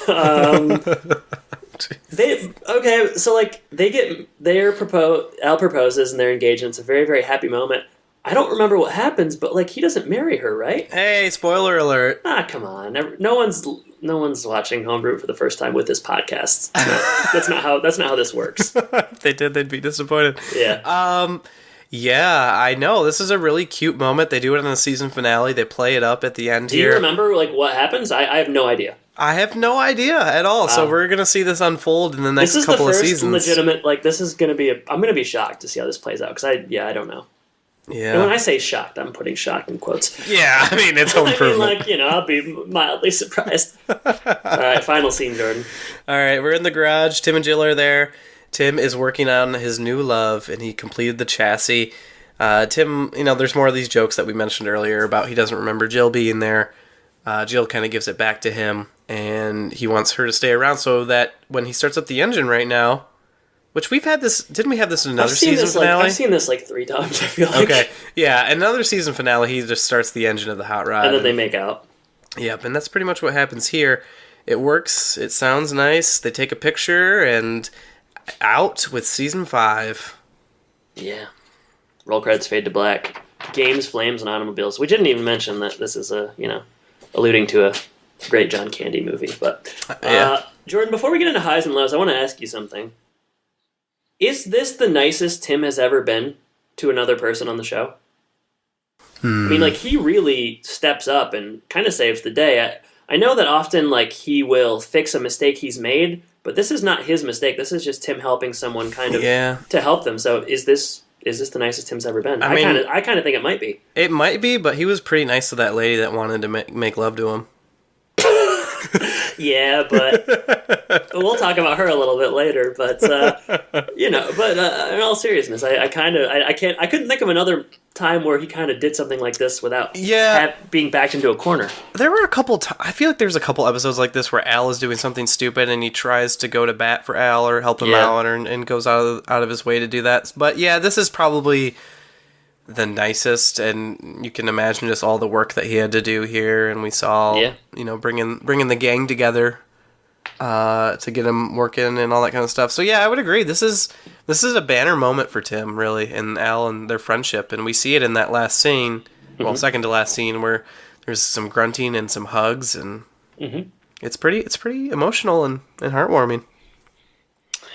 Al proposes and they're engaged, and it's a very, very happy moment. I don't remember what happens, but he doesn't marry her, right? Hey, spoiler alert! Come on, no one's watching Homebrew for the first time with this podcast. That's not how this works. If they did, they'd be disappointed. Yeah. Yeah, I know. This is a really cute moment. They do it in the season finale. They play it up at the end here. Do you remember what happens? I have no idea. I have no idea at all. So we're going to see this unfold in the next couple of seasons. This is the first legitimate, this is going to be I'm going to be shocked to see how this plays out, because I don't know. Yeah. And when I say shocked, I'm putting shocked in quotes. Yeah, I mean, it's home improvement. I'll be mildly surprised. All right, final scene, Jordan. All right, we're in the garage. Tim and Jill are there. Tim is working on his new love, and he completed the chassis. Tim, there's more of these jokes that we mentioned earlier about he doesn't remember Jill being there. Jill kind of gives it back to him, and he wants her to stay around so that when he starts up the engine right now, which we've had this, didn't we have this in another season finale? I've seen this 3 times, I feel like. Okay, yeah, another season finale, he just starts the engine of the hot rod. And then they make out. Yep, and that's pretty much what happens here. It works, it sounds nice, they take a picture, and out with season 5. Yeah. Roll credits fade to black. Games, flames, and automobiles. We didn't even mention that this is alluding to a great John Candy movie. But Jordan, before we get into highs and lows, I want to ask you something. Is this the nicest Tim has ever been to another person on the show? I mean, he really steps up and kind of saves the day. I know that often, he will fix a mistake he's made, but this is not his mistake. This is just Tim helping someone kind of to help them. So is this the nicest Tim's ever been? I kind of think it might be. It might be, but he was pretty nice to that lady that wanted to make love to him. Yeah, but we'll talk about her a little bit later. But in all seriousness, I couldn't think of another time where he kind of did something like this without being backed into a corner. There were a couple. I feel like there's a couple episodes like this where Al is doing something stupid and he tries to go to bat for Al or help him out, and goes out of his way to do that. But yeah, this is probably the nicest, and you can imagine just all the work that he had to do here, and we saw bringing the gang together to get him working and all that kind of stuff. So yeah, I would agree. This is a banner moment for Tim, really, and Al and their friendship, and we see it in that last scene, second to last scene, where there's some grunting and some hugs, and it's pretty emotional and heartwarming.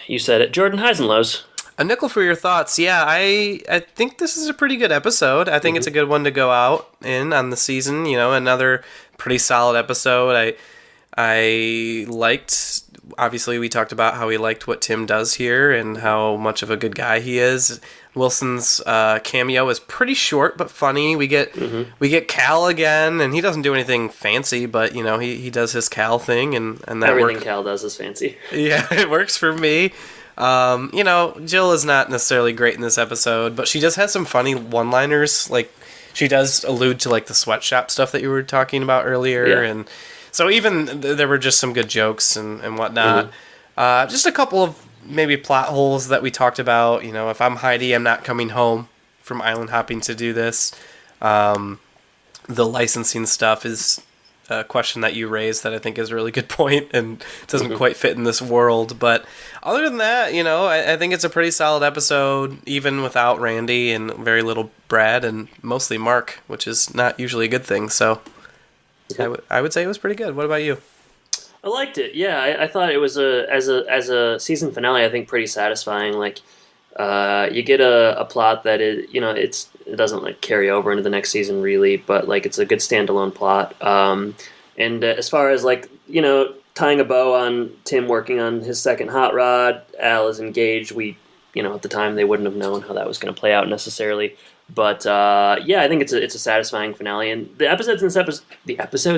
You said it, Jordan. Highs and lows. A nickel for your thoughts. Yeah, I think this is a pretty good episode. I think it's a good one to go out in on the season. Another pretty solid episode. I liked, obviously we talked about how we liked what Tim does here and how much of a good guy he is. Wilson's cameo is pretty short but funny. We get Cal again, and he doesn't do anything fancy, but he does his Cal thing, and that everything Cal does is fancy. Yeah, it works for me. Jill is not necessarily great in this episode, but she does have some funny one-liners. She does allude to the sweatshop stuff that you were talking about earlier, and so even there were just some good jokes and whatnot. Just a couple of maybe plot holes that we talked about. If I'm Heidi, I'm not coming home from island hopping to do this. The licensing stuff is a question that you raised that I think is a really good point and doesn't quite fit in this world. But other than that, I think it's a pretty solid episode, even without Randy and very little Brad and mostly Mark, which is not usually a good thing. So I would say it was pretty good. What about you? I liked it. Yeah, I thought it was as a season finale, I think pretty satisfying. You get a plot that it doesn't carry over into the next season really, but it's a good standalone plot. And as far as tying a bow on Tim working on his second hot rod, Al is engaged. We at the time they wouldn't have known how that was going to play out necessarily. But I think it's a satisfying finale, and the episodes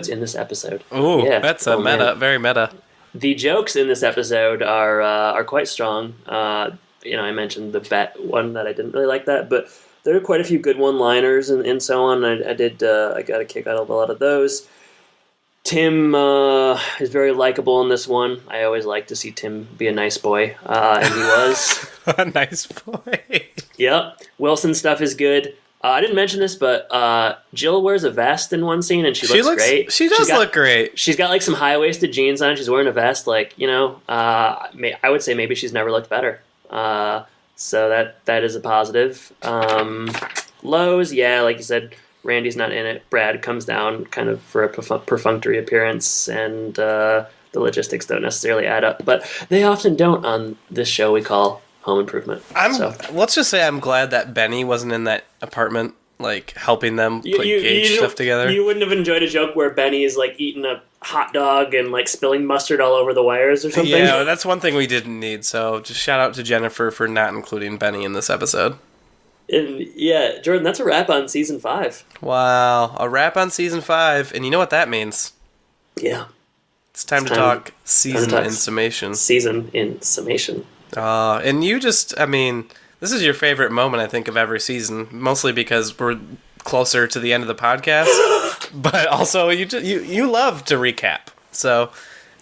in this episode. Oh, yeah. That's meta, man. Very meta. The jokes in this episode are quite strong. I mentioned the bet one that I didn't really like that, but there are quite a few good one-liners and so on. I got a kick out of a lot of those. Tim is very likable in this one. I always like to see Tim be a nice boy, and he was. A nice boy. Yep. Wilson's stuff is good. I didn't mention this, but Jill wears a vest in one scene, and she looks great. She does look great. She's got some high-waisted jeans on. She's wearing a vest. I would say maybe she's never looked better. So that is a positive. Lows, like you said, Randy's not in it. Brad comes down kind of for a perfunctory appearance, and the logistics don't necessarily add up. But they often don't on this show we call Home Improvement. Let's just say I'm glad that Benny wasn't in that apartment, helping them put Gage stuff together. You wouldn't have enjoyed a joke where Benny is eating a hot dog and spilling mustard all over the wires or something? Yeah, that's one thing we didn't need. So just shout out to Jennifer for not including Benny in this episode. And yeah, Jordan, that's a wrap on season 5. Wow, a wrap on season 5, and you know what that means? Yeah, it's time to talk season in summation. Season in summation. And you just, I mean, this is your favorite moment, I think, of every season, mostly because we're closer to the end of the podcast, but also you love to recap. So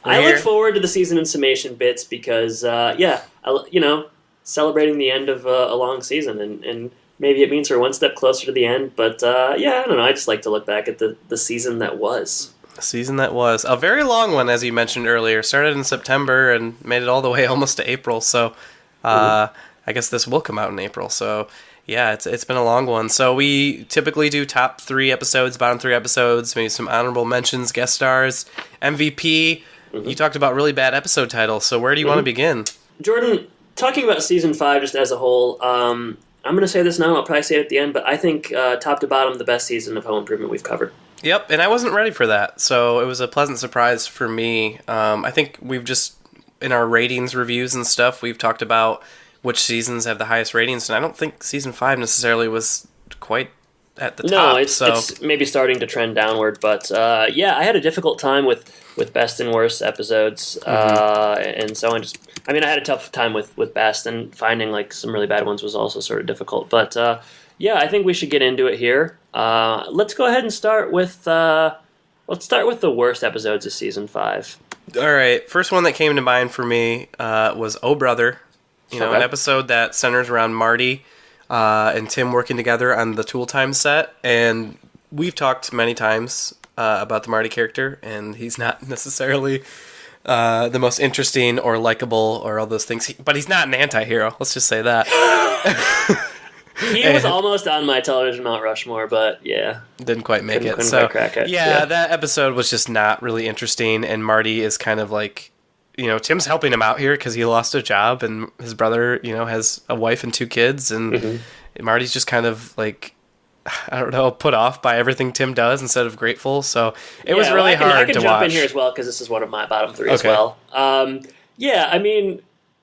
I look forward to the season and summation bits because, celebrating the end of a long season, and maybe it means we're one step closer to the end, but I don't know, I just like to look back at the season that was. The season that was. A very long one, as you mentioned earlier. Started in September and made it all the way almost to April, so I guess this will come out in April, so yeah, it's been a long one. So we typically do top 3 episodes, bottom 3 episodes, maybe some honorable mentions, guest stars, MVP. You talked about really bad episode titles, so where do you want to begin? Jordan, talking about season 5 just as a whole, I'm going to say this now, I'll probably say it at the end, but I think top to bottom, the best season of Home Improvement we've covered. Yep, and I wasn't ready for that, so it was a pleasant surprise for me. I think we've just, in our ratings reviews and stuff, we've talked about which seasons have the highest ratings, and I don't think season 5 necessarily was quite at the top. No, it's maybe starting to trend downward, but I had a difficult time with best and worst episodes, and so on. I had a tough time with best, and finding like some really bad ones was also sort of difficult. But I think we should get into it here. Let's go ahead and start with the worst episodes of season 5. All right, first one that came to mind for me was Oh Brother. An episode that centers around Marty and Tim working together on the Tool Time set, and we've talked many times about the Marty character, and he's not necessarily the most interesting or likable or all those things, but he's not an anti-hero. Let's just say that. He was almost on my television Mount Rushmore, but yeah, didn't quite make it. Couldn't quite crack it. Yeah, that episode was just not really interesting, and Marty is kind of like, Tim's helping him out here because he lost a job, and his brother, has a wife and 2 kids, and Marty's just kind of like, I don't know, put off by everything Tim does instead of grateful. So it was really hard to watch. I can jump in here as well because this is one of my bottom 3 as well.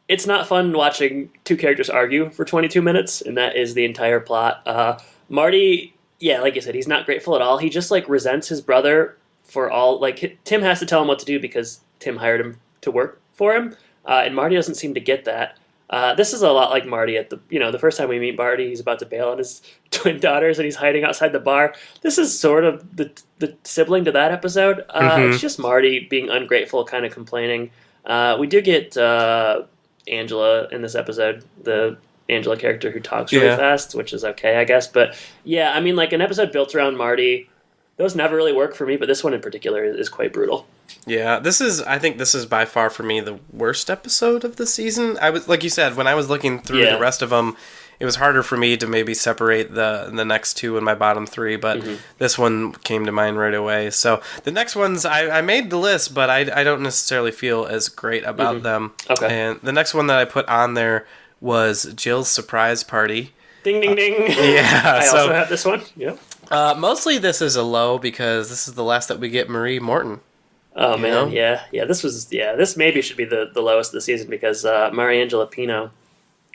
It's not fun watching 2 characters argue for 22 minutes, and that is the entire plot. Marty, like you said, he's not grateful at all. He just like resents his brother for all, like Tim has to tell him what to do because Tim hired him to work for him, and Marty doesn't seem to get that. This is a lot like Marty at the first time we meet Marty, he's about to bail on his twin daughters and he's hiding outside the bar. This is sort of the sibling to that episode. It's just Marty being ungrateful, kind of complaining. We do get Angela in this episode, the Angela character who talks really fast, which is okay, I guess. But an episode built around Marty, those never really work for me, but this one in particular is quite brutal. Yeah, I think this is by far for me the worst episode of the season. I was, like you said, when I was looking through the rest of them, it was harder for me to maybe separate the next 2 in my bottom 3, but this one came to mind right away. So the next ones, I made the list, but I don't necessarily feel as great about them. Okay. And the next one that I put on there was Jill's surprise party. Ding, ding, ding. I also have this one. Yep. Mostly this is a low because this is the last that we get Marie Morton. Oh man, yeah. This maybe should be the lowest of the season because Mariangela Pino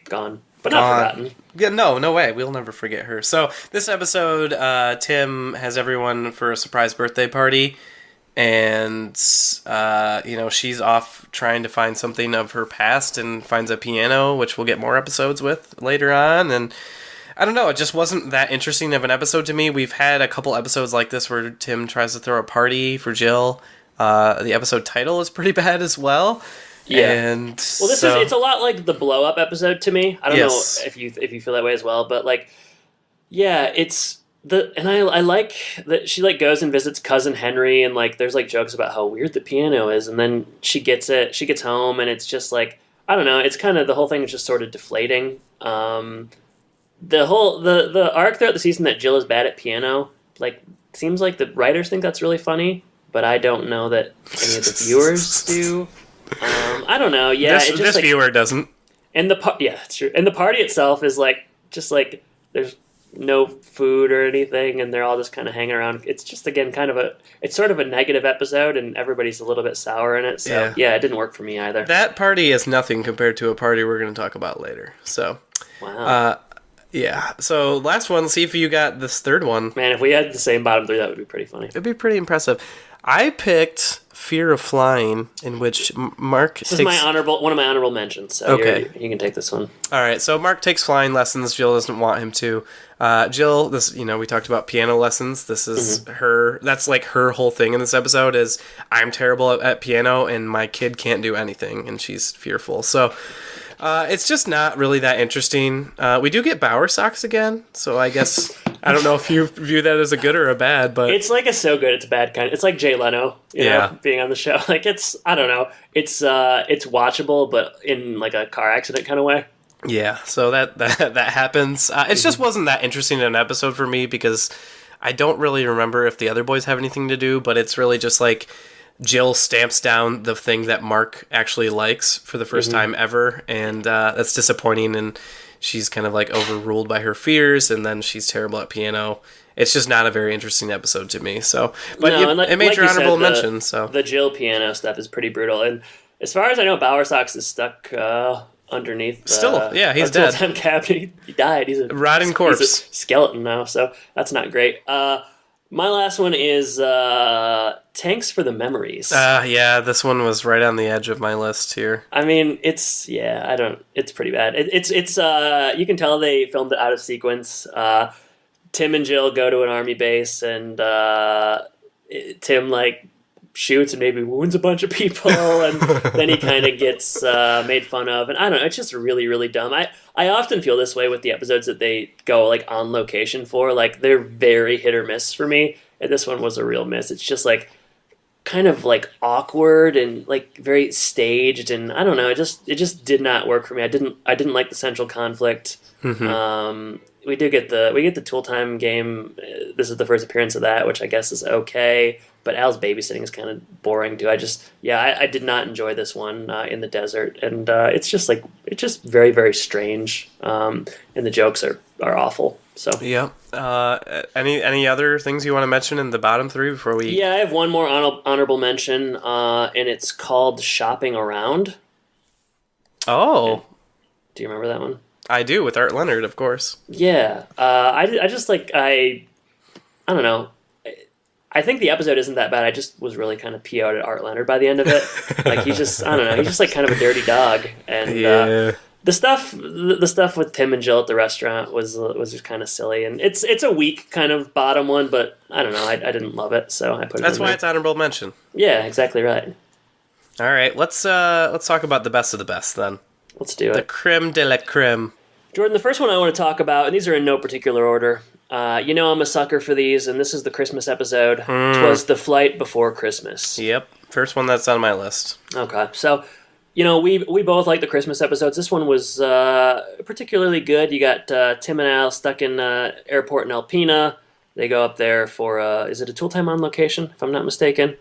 gone, but not forgotten. Yeah, no way. We'll never forget her. So this episode, Tim has everyone for a surprise birthday party, and she's off trying to find something of her past and finds a piano, which we'll get more episodes with later on, and I don't know, it just wasn't that interesting of an episode to me. We've had a couple episodes like this where Tim tries to throw a party for Jill. The episode title is pretty bad as well. Yeah. And it's a lot like the blow up episode to me. I don't know if you feel that way as well, but I like that she like goes and visits cousin Henry, and like there's like jokes about how weird the piano is, and then she gets home and it's just like, I don't know, it's kind of, the whole thing is just sort of deflating. The whole the arc throughout the season that Jill is bad at piano, like, seems like the writers think that's really funny, but I don't know that any of the viewers do. I don't know. Yeah, this viewer doesn't. And it's true. And the party itself is like just like there's no food or anything, and they're all just kind of hanging around. It's just, again, it's sort of a negative episode, and everybody's a little bit sour in it. So yeah, it didn't work for me either. That party is nothing compared to a party we're going to talk about later. So wow. Yeah. So last one. Let's see if you got this third one. Man, if we had the same bottom 3, that would be pretty funny. It'd be pretty impressive. I picked Fear of Flying, in which Mark This is one of my honorable mentions, so okay. You can take this one. All right, so Mark takes flying lessons. Jill doesn't want him to. Jill, we talked about piano lessons. This is that's like her whole thing in this episode is I'm terrible at piano and my kid can't do anything, and she's fearful. So it's just not really that interesting. We do get Bower socks again, so I guess I don't know if you view that as a good or a bad, but it's like a so good it's bad kind. It's like Jay Leno, you know, being on the show. Like I don't know. It's watchable, but in like a car accident kind of way. Yeah, so that happens. It just wasn't that interesting in an episode for me because I don't really remember if the other boys have anything to do, but it's really just like Jill stamps down the thing that Mark actually likes for the first time ever, and that's disappointing, and she's kind of like overruled by her fears, and then she's terrible at piano. It's just not a very interesting episode to me. So, but it made your honorable mention. So the Jill piano stuff is pretty brutal, and as far as I know, Bower Sox is stuck underneath. Still, yeah, he's dead. Full-time cabinet. He died. He's a rotting corpse. He's a skeleton now, so that's not great. My last one is Thanks for the Memories. Yeah, this one was right on the edge of my list here. I mean, it's pretty bad. It's you can tell they filmed it out of sequence. Tim and Jill go to an army base, and Tim like shoots and maybe wounds a bunch of people, and then he kind of gets made fun of, and I don't know, it's just really, really dumb. I often feel this way with the episodes that they go like on location for, like they're very hit or miss for me, and this one was a real miss. It's just like kind of like awkward and like very staged, and I don't know, it just did not work for me. I didn't like the central conflict. We get the Tool Time game. This is the first appearance of that, which I guess is okay. But Al's babysitting is kind of boring too. I did not enjoy this one in the desert, and it's just very, very strange. And the jokes are awful. So yeah. Any other things you want to mention in the bottom three before we? Yeah, I have one more honorable mention, and it's called Shopping Around. Oh, and do you remember that one? I do, with Art Leonard, of course. Yeah, I don't know. I think the episode isn't that bad. I just was really kind of PO'd at Art Leonard by the end of it. Like he's just like kind of a dirty dog. And the stuff with Tim and Jill at the restaurant was just kind of silly. And it's a weak kind of bottom one, but I don't know. I didn't love it, so I put it. That's in why there. it's honorable mention. Yeah, exactly right. All right, let's talk about the best of the best then. Let's do it. The creme de la creme. Jordan, the first one I want to talk about, and these are in no particular order. I'm a sucker for these, and this is the Christmas episode. 'Twas the Flight Before Christmas. Yep, first one that's on my list. Okay, so we both like the Christmas episodes. This one was particularly good. You got Tim and Al stuck in airport in Alpena. They go up there for is it a Tool Time on location, if I'm not mistaken?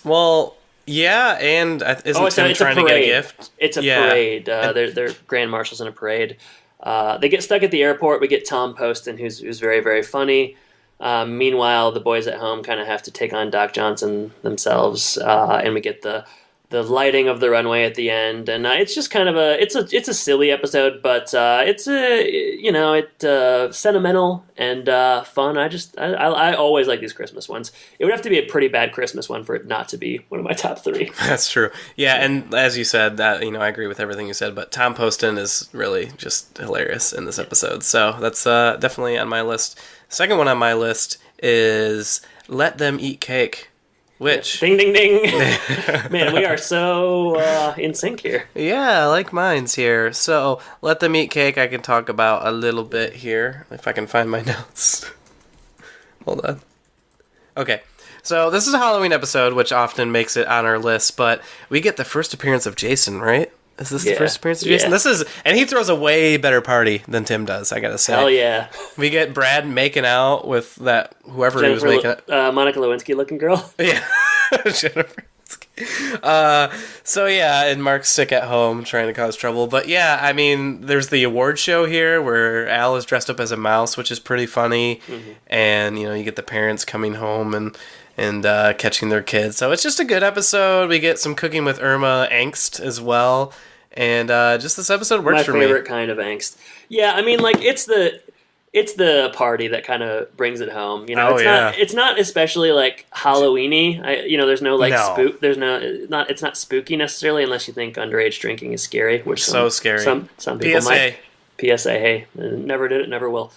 Well, yeah, and isn't Tim trying to get a gift? It's a parade. They're grand marshals in a parade. They get stuck at the airport. We get Tom Poston, who's very, very funny. Meanwhile, the boys at home kind of have to take on Doc Johnson themselves, and we get the lighting of the runway at the end. And it's just kind of it's a silly episode, but it's sentimental and fun. I always like these Christmas ones. It would have to be a pretty bad Christmas one for it not to be one of my top three. That's true. Yeah, and as you said, that I agree with everything you said. But Tom Poston is really just hilarious in this episode. So that's definitely on my list. Second one on my list is Let Them Eat Cake. Which? Ding, ding, ding. Man, we are so in sync here. Yeah, like mine's here. So, Let Them Eat Cake I can talk about a little bit here, if I can find my notes. Hold on. Okay, so this is a Halloween episode, which often makes it on our list, but we get the first appearance of Jason, right? Is this the first appearance of Jason? Yeah. And he throws a way better party than Tim does, I gotta say. Hell yeah. We get Brad making out with that, whoever he was making out. Monica Lewinsky looking girl. Yeah. Jennifer. So yeah, and Mark's sick at home trying to cause trouble. But yeah, I mean, there's the award show here where Al is dressed up as a mouse, which is pretty funny. Mm-hmm. And, you get the parents coming home and catching their kids. So it's just a good episode. We get some Cooking with Irma angst as well. And just this episode works for me. My favorite kind of angst. Yeah, I mean, like, it's it's the party that kind of brings it home. It's not especially like Halloween-y. There's no spook. It's not spooky necessarily unless you think underage drinking is scary, which scary. Some people might. PSA, hey, never did it, never will.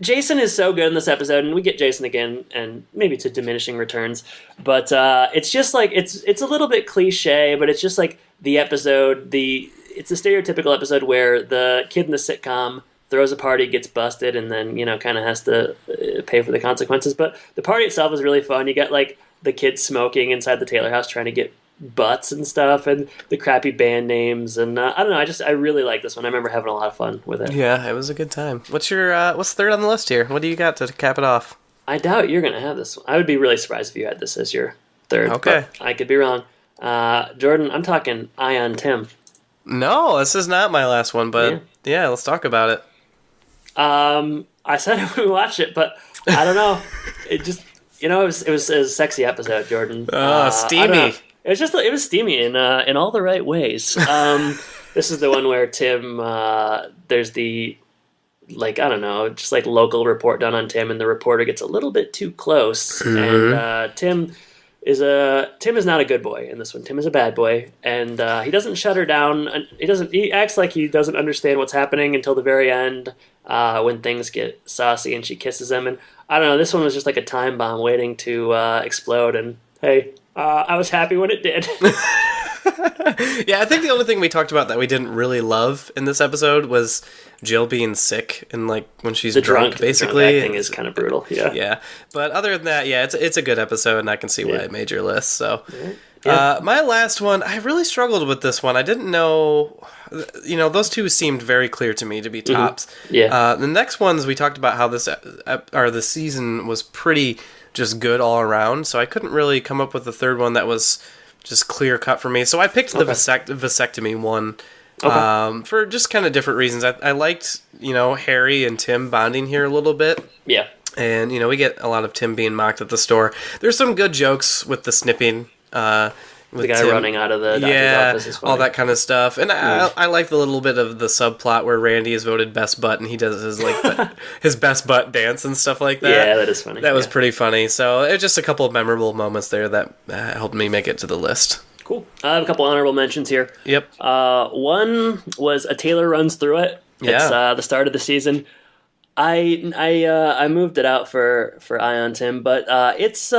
Jason is so good in this episode, and we get Jason again, and maybe to diminishing returns, but it's just like it's a little bit cliche, but it's just like the episode. It's a stereotypical episode where the kid in the sitcom throws a party, gets busted, and then kind of has to pay for the consequences. But the party itself is really fun. You got like the kids smoking inside the Taylor house, trying to get butts and stuff, and the crappy band names, and I don't know. I really like this one. I remember having a lot of fun with it. Yeah, it was a good time. What's third on the list here? What do you got to cap it off? I doubt you're gonna have this one. I would be really surprised if you had this as your third. Okay, but I could be wrong. Jordan, I'm talking Ion Tim. No, this is not my last one, but yeah let's talk about it. I said we watched it, but I don't know. It just it was a sexy episode, Jordan. Steamy. It was steamy in all the right ways. This is the one where Tim, there's the, like, I don't know, just like local report done on Tim, and the reporter gets a little bit too close, and Tim is not a good boy in this one. Tim is a bad boy, and he doesn't shut her down. He acts like he doesn't understand what's happening until the very end, when things get saucy and she kisses him, and I don't know, this one was just like a time bomb waiting to explode, and hey, I was happy when it did. Yeah, I think the only thing we talked about that we didn't really love in this episode was Jill being sick and like when she's drunk, basically. The drunk acting is kind of brutal. Yeah. Yeah, but other than that, yeah, it's a good episode, and I can see why it made your list. So, my last one, I really struggled with this one. I didn't know. Those two seemed very clear to me to be tops. Mm-hmm. Yeah. The next ones we talked about how the season was pretty just good all around, so I couldn't really come up with a third one that was just clear cut for me. So I picked the vasectomy one for just kind of different reasons. I liked, Harry and Tim bonding here a little bit. Yeah. And, we get a lot of Tim being mocked at the store. There's some good jokes with the snipping. The guy running out of the doctor's office is funny. All that kind of stuff. And I like the little bit of the subplot where Randy is voted best butt and he does his his best butt dance and stuff like that. Yeah, that is funny. That was pretty funny. So it's just a couple of memorable moments there that helped me make it to the list. Cool. I have a couple honorable mentions here. Yep. One was A Taylor Runs Through It. It's the start of the season. I moved it out for Ion Tim, but it's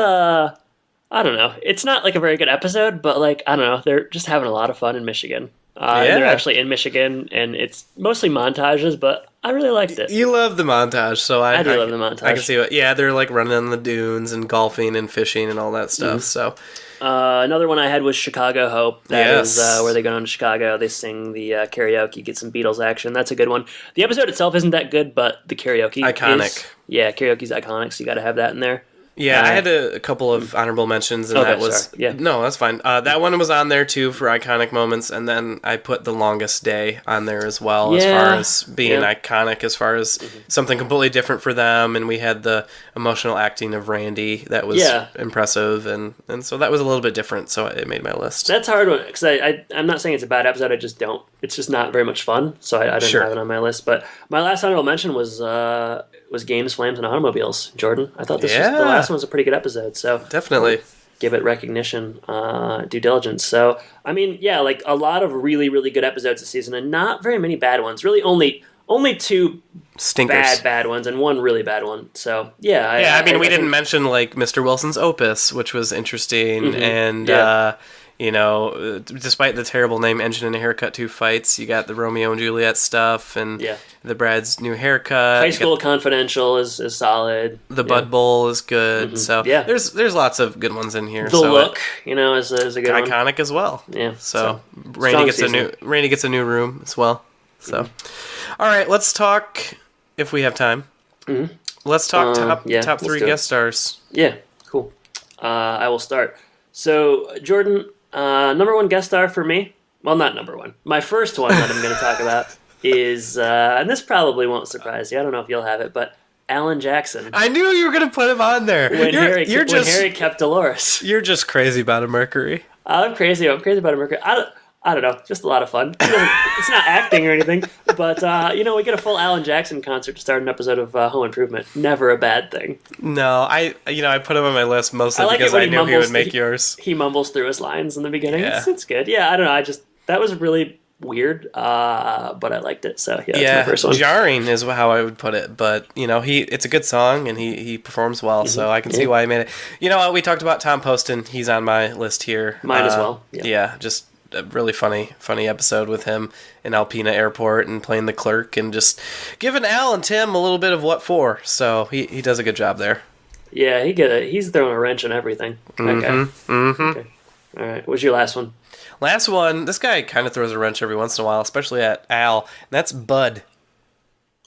I don't know. It's not like a very good episode, but like, I don't know. They're just having a lot of fun in Michigan. They're actually in Michigan, and it's mostly montages, but I really liked it. You love the montage, so I do love the montage. I can see what. Yeah, they're like running on the dunes and golfing and fishing and all that stuff. So, another one I had was Chicago Hope. That is where they go down to Chicago. They sing the karaoke, get some Beatles action. That's a good one. The episode itself isn't that good, but the karaoke iconic. Karaoke's iconic, so you got to have that in there. Yeah, I had a couple of honorable mentions, and that was... Sorry. Yeah. No, that's fine. That one was on there, too, for iconic moments, and then I put The Longest Day on there as well, as far as being iconic, as far as something completely different for them, and we had the emotional acting of Randy that was impressive, and so that was a little bit different, so it made my list. That's hard, because I'm not saying it's a bad episode, I just don't... It's just not very much fun, so I didn't have it on my list, but my last honorable mention was Games, Flames, and Automobiles, Jordan. I thought the last one was a pretty good episode, so definitely give it recognition, due diligence. So, I mean, like a lot of really, really good episodes this season, and not very many bad ones. Really, only two stinkers, bad ones, and one really bad one. So, we didn't mention like Mr. Wilson's Opus, which was interesting, and. Despite the terrible name Engine and a Haircut 2 fights, you got the Romeo and Juliet stuff and the Brad's new haircut. High School Confidential is solid. The Bud Bowl is good. So there's lots of good ones in here. The Look, is a good one. Iconic as well. Yeah. So Randy gets a new room as well. So all right, let's talk if we have time. Mm-hmm. Let's talk top 3 guest stars. Yeah, cool. I will start. So Jordan, number one guest star for me, well, not number one. My first one that I'm going to talk about is, and this probably won't surprise you, I don't know if you'll have it, but Alan Jackson. I knew you were going to put him on there. When Harry kept Dolores. You're just crazy about a Mercury. I'm crazy about a Mercury. I don't know, just a lot of fun. It's not acting or anything, but we get a full Alan Jackson concert to start an episode of Home Improvement. Never a bad thing. No, I put him on my list mostly because I knew he would make yours. He mumbles through his lines in the beginning. Yeah. It's good. Yeah, I don't know. That was really weird, but I liked it. So yeah, that's my first one. Jarring is how I would put it, but it's a good song and he performs well, so I can see why he made it. You know what? We talked about Tom Poston. He's on my list here. Mine as well. Yeah, just a really funny episode with him in Alpena Airport and playing the clerk and just giving Al and Tim a little bit of what for. So he does a good job there. Yeah, he's throwing a wrench on everything. Okay. Okay. All right. What's your last one? Last one. This guy kind of throws a wrench every once in a while, especially at Al, and that's Bud.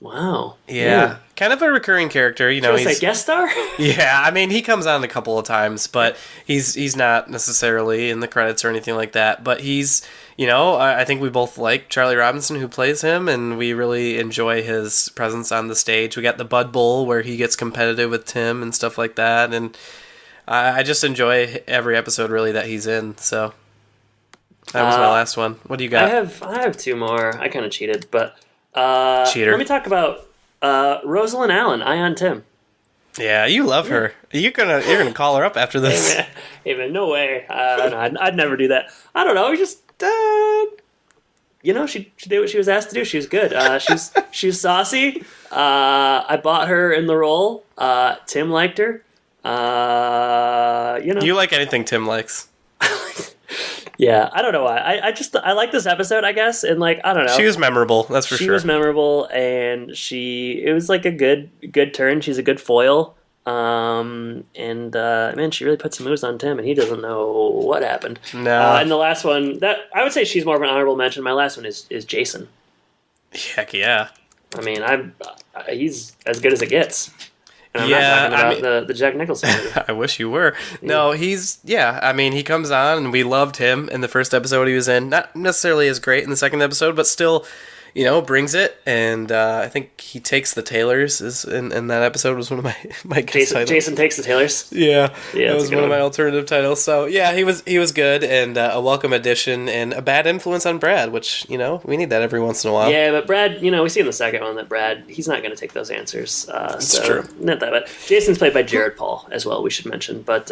Wow. Yeah. Kind of a recurring character, he's a guest star? Yeah, I mean, he comes on a couple of times, but he's not necessarily in the credits or anything like that. But he's, I think we both like Charlie Robinson, who plays him, and we really enjoy his presence on the stage. We got the Bud Bowl, where he gets competitive with Tim and stuff like that, and I just enjoy every episode, really, that he's in, so that was my last one. What do you got? I have two more. I kind of cheated, but cheater. Let me talk about Rosalind Allen, Ion Tim. Yeah, you love her. You're gonna call her up after this. Hey man, no way. I'd never do that. I don't know. Just she did what she was asked to do. She was good. She's saucy. I bought her in the role. Tim liked her. You like anything Tim likes. Yeah, I don't know why. I like this episode, I guess, and I don't know. She was memorable, that's for sure. She was memorable, and it was a good turn. She's a good foil, man, she really put some moves on Tim, and he doesn't know what happened. No. And the last one, that I would say she's more of an honorable mention. My last one is Jason. Heck yeah. I mean, he's as good as it gets. And I'm not talking about the Jack Nicholson movie. I wish you were. Yeah. No, he comes on, and we loved him in the first episode he was in. Not necessarily as great in the second episode, but still, brings it. And I think he takes the Taylors in that episode was one of my guest titles. Jason takes the Taylors? Yeah, that was one of my alternative titles. So, yeah, he was good and a welcome addition and a bad influence on Brad, which, we need that every once in a while. Yeah, but Brad, we see in the second one that Brad, he's not going to take those answers. That's true. Not that bad. Jason's played by Jared Paul as well, we should mention. But,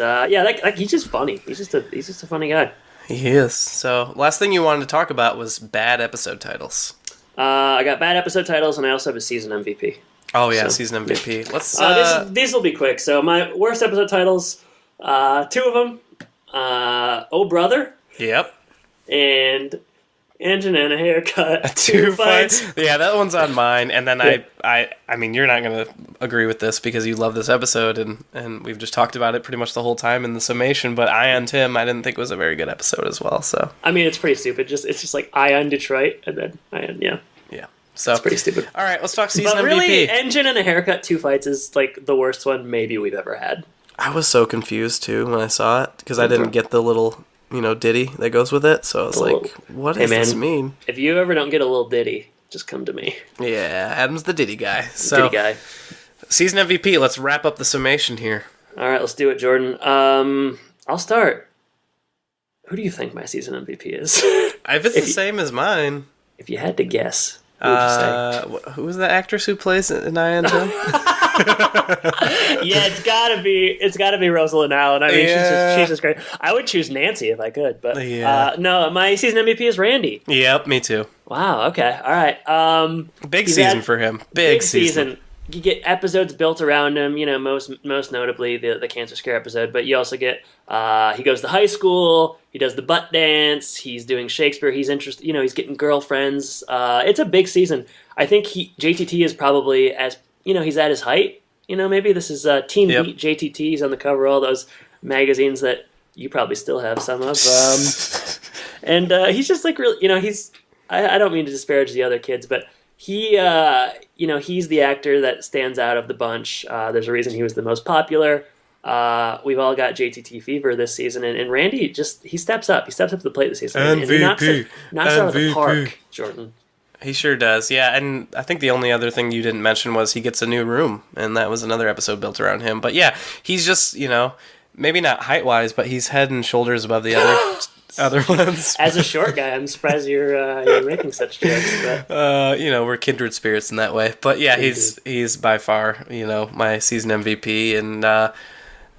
he's just funny. He's just a funny guy. He is. So, last thing you wanted to talk about was bad episode titles. I got bad episode titles, and I also have a season MVP. Oh yeah, season MVP. Let's. These will be quick. So my worst episode titles, two of them, Oh Brother. Yep. And Engine and a Haircut. Two fights. Yeah, that one's on mine. And then I mean, you're not gonna agree with this because you love this episode, and we've just talked about it pretty much the whole time in the summation. But Ion Tim, I didn't think was a very good episode as well. So I mean, it's pretty stupid. It's just like Ion Detroit, and then Ion, yeah. So it's pretty stupid. All right, let's talk season MVP. But really, Engine and a Haircut, two fights is the worst one maybe we've ever had. I was so confused too when I saw it because I didn't get the little ditty that goes with it. So I was like, what does this mean? If you ever don't get a little ditty, just come to me. Yeah, Adam's the ditty guy. Ditty guy. Season MVP. Let's wrap up the summation here. All right, let's do it, Jordan. I'll start. Who do you think my season MVP is? If it's the same as mine. If you had to guess. Who would you say? Who was the actress who plays in Ion Tim? Yeah, it's gotta be Rosalind Allen. I mean, she's just great. I would choose Nancy if I could, but no, my season MVP is Randy. Yep, me too. Wow. Okay. All right. Big season for him. Big season. You get episodes built around him. Most notably the cancer scare episode, but you also get he goes to high school. He does the butt dance. He's doing Shakespeare. He's interested. He's getting girlfriends. It's a big season. I think JTT is probably he's at his height. Maybe this is Teen Beat JTT. He's on the cover of all those magazines that you probably still have some of. And he's just really, he's. I don't mean to disparage the other kids, but he, he's the actor that stands out of the bunch. There's a reason he was the most popular. We've all got JTT fever this season, and Randy he steps up. He steps up to the plate this season. MVP. Knocks out of the park, Jordan. He sure does, yeah. And I think the only other thing you didn't mention was he gets a new room, and that was another episode built around him. But yeah, he's just, maybe not height-wise, but he's head and shoulders above the other other ones. As a short guy, I'm surprised you're making such jokes. But. We're kindred spirits in that way. But yeah, he's by far, my season MVP, and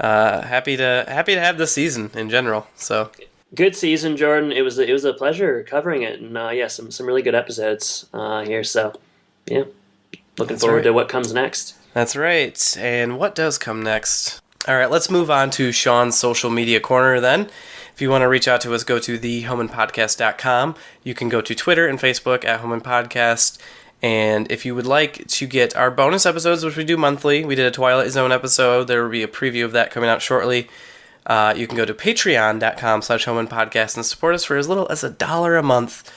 happy to have this season in general. So good season, Jordan. It was a pleasure covering it, and some really good episodes here. So yeah, looking forward to what comes next. That's right. And what does come next? All right, let's move on to Sean's social media corner then. If you want to reach out to us, go to thehomeandpodcast.com. You can go to Twitter and Facebook at Home Impodcast. And if you would like to get our bonus episodes, which we do monthly, we did a Twilight Zone episode. There will be a preview of that coming out shortly. You can go to patreon.com/homeandpodcast and support us for as little as $1 a month.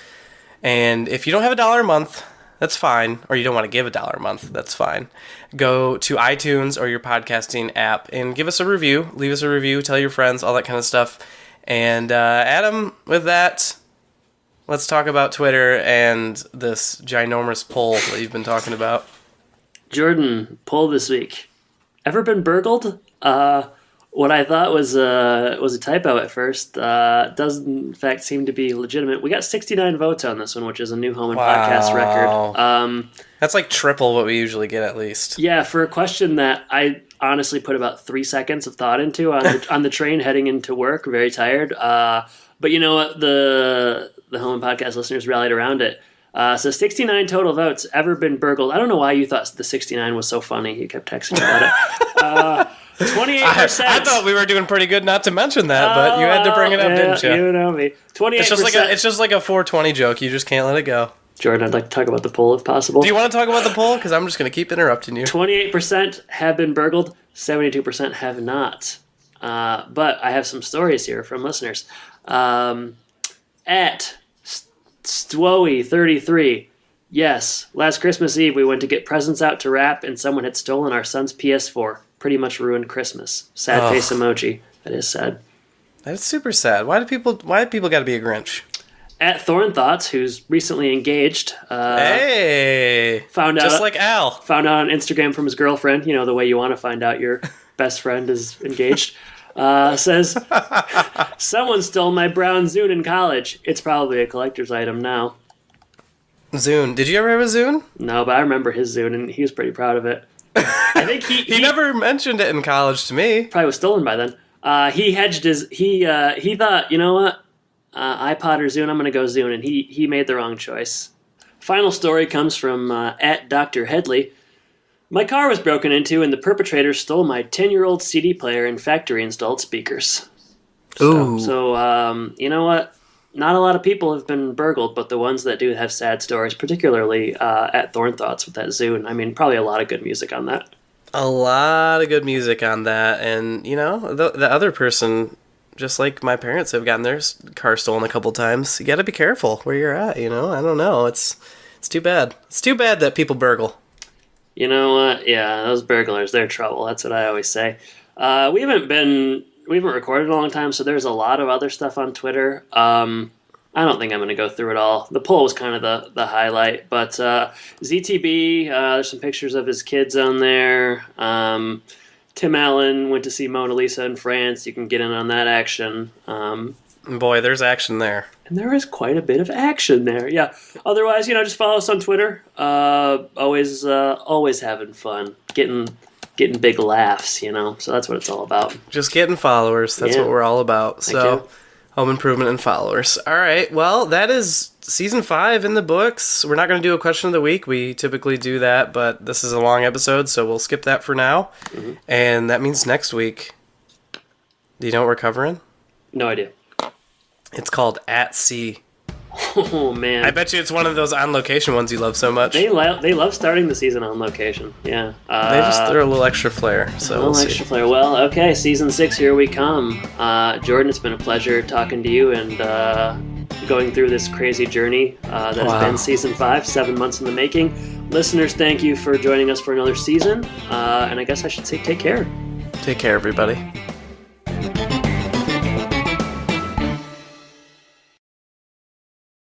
And if you don't have $1 a month, that's fine. Or you don't want to give $1 a month, that's fine. Go to iTunes or your podcasting app and give us a review. Leave us a review, tell your friends, all that kind of stuff. And Adam, with that, let's talk about Twitter and this ginormous poll that you've been talking about. Jordan, poll this week. Ever been burgled? What I thought was a typo at first does in fact seem to be legitimate. We got 69 votes on this one, which is a new Home Podcast record. That's like triple what we usually get, at least. Yeah, for a question that I honestly put about 3 seconds of thought into on the train heading into work, very tired. But you know what? The Home Podcast listeners rallied around it. So 69 total votes. Ever been burgled? I don't know why you thought the 69 was so funny. You kept texting about it. 28%. I thought we were doing pretty good not to mention that, but you had to bring it up, didn't you? You know me. 28%. It's just like a 420 joke. You just can't let it go. Jordan, I'd like to talk about the poll if possible. Do you want to talk about the poll? Because I'm just going to keep interrupting you. 28% have been burgled. 72% have not. But I have some stories here from listeners. At Stwoey33, yes, last Christmas Eve we went to get presents out to wrap and someone had stolen our son's PS4. Pretty much ruined Christmas. Sad face emoji. That is sad. That is super sad. Why do people got to be a Grinch? At Thorn Thoughts, who's recently engaged. Hey! Found out, just like Al. Found out on Instagram from his girlfriend, the way you want to find out your best friend is engaged. Says, someone stole my brown Zune in college. It's probably a collector's item now. Zune. Did you ever have a Zune? No, but I remember his Zune, and he was pretty proud of it. I think he never mentioned it in college to me. Probably was stolen by then. He hedged his... He thought, you know what? iPod or Zune, I'm going to go Zune, and he made the wrong choice. Final story comes from at Dr. Headley. My car was broken into, and the perpetrator stole my 10-year-old CD player and factory-installed speakers. Ooh. So, you know what? Not a lot of people have been burgled, but the ones that do have sad stories, particularly at Thorn Thoughts with that Zune. I mean, probably a lot of good music on that. A lot of good music on that, and, the other person... Just like my parents have gotten their car stolen a couple times. You got to be careful where you're at, I don't know. It's too bad. It's too bad that people burgle. You know what? Yeah, those burglars, they're trouble. That's what I always say. We haven't recorded in a long time, so there's a lot of other stuff on Twitter. I don't think I'm going to go through it all. The poll was kind of the highlight, but ZTB, there's some pictures of his kids on there. Tim Allen went to see Mona Lisa in France. You can get in on that action. Boy, there's action there. And there is quite a bit of action there. Yeah. Otherwise, just follow us on Twitter. Always having fun. Getting big laughs, So that's what it's all about. Just getting followers. That's what we're all about. So, home improvement and followers. All right. Well, that is season 5 in the books. We're not going to do a question of the week. We typically do that, but this is a long episode, so we'll skip that for now. Mm-hmm. And that means next week. Do you know what we're covering? No idea. It's called At Sea. Oh, man. I bet you it's one of those on-location ones you love so much. They love starting the season on location. Yeah. They just throw a little extra flair. Extra flair. Well, okay, season 6, here we come. Jordan, it's been a pleasure talking to you and going through this crazy journey that has been season 5, 7 months in the making. Listeners, thank you for joining us for another season. And I guess I should say take care. Take care, everybody.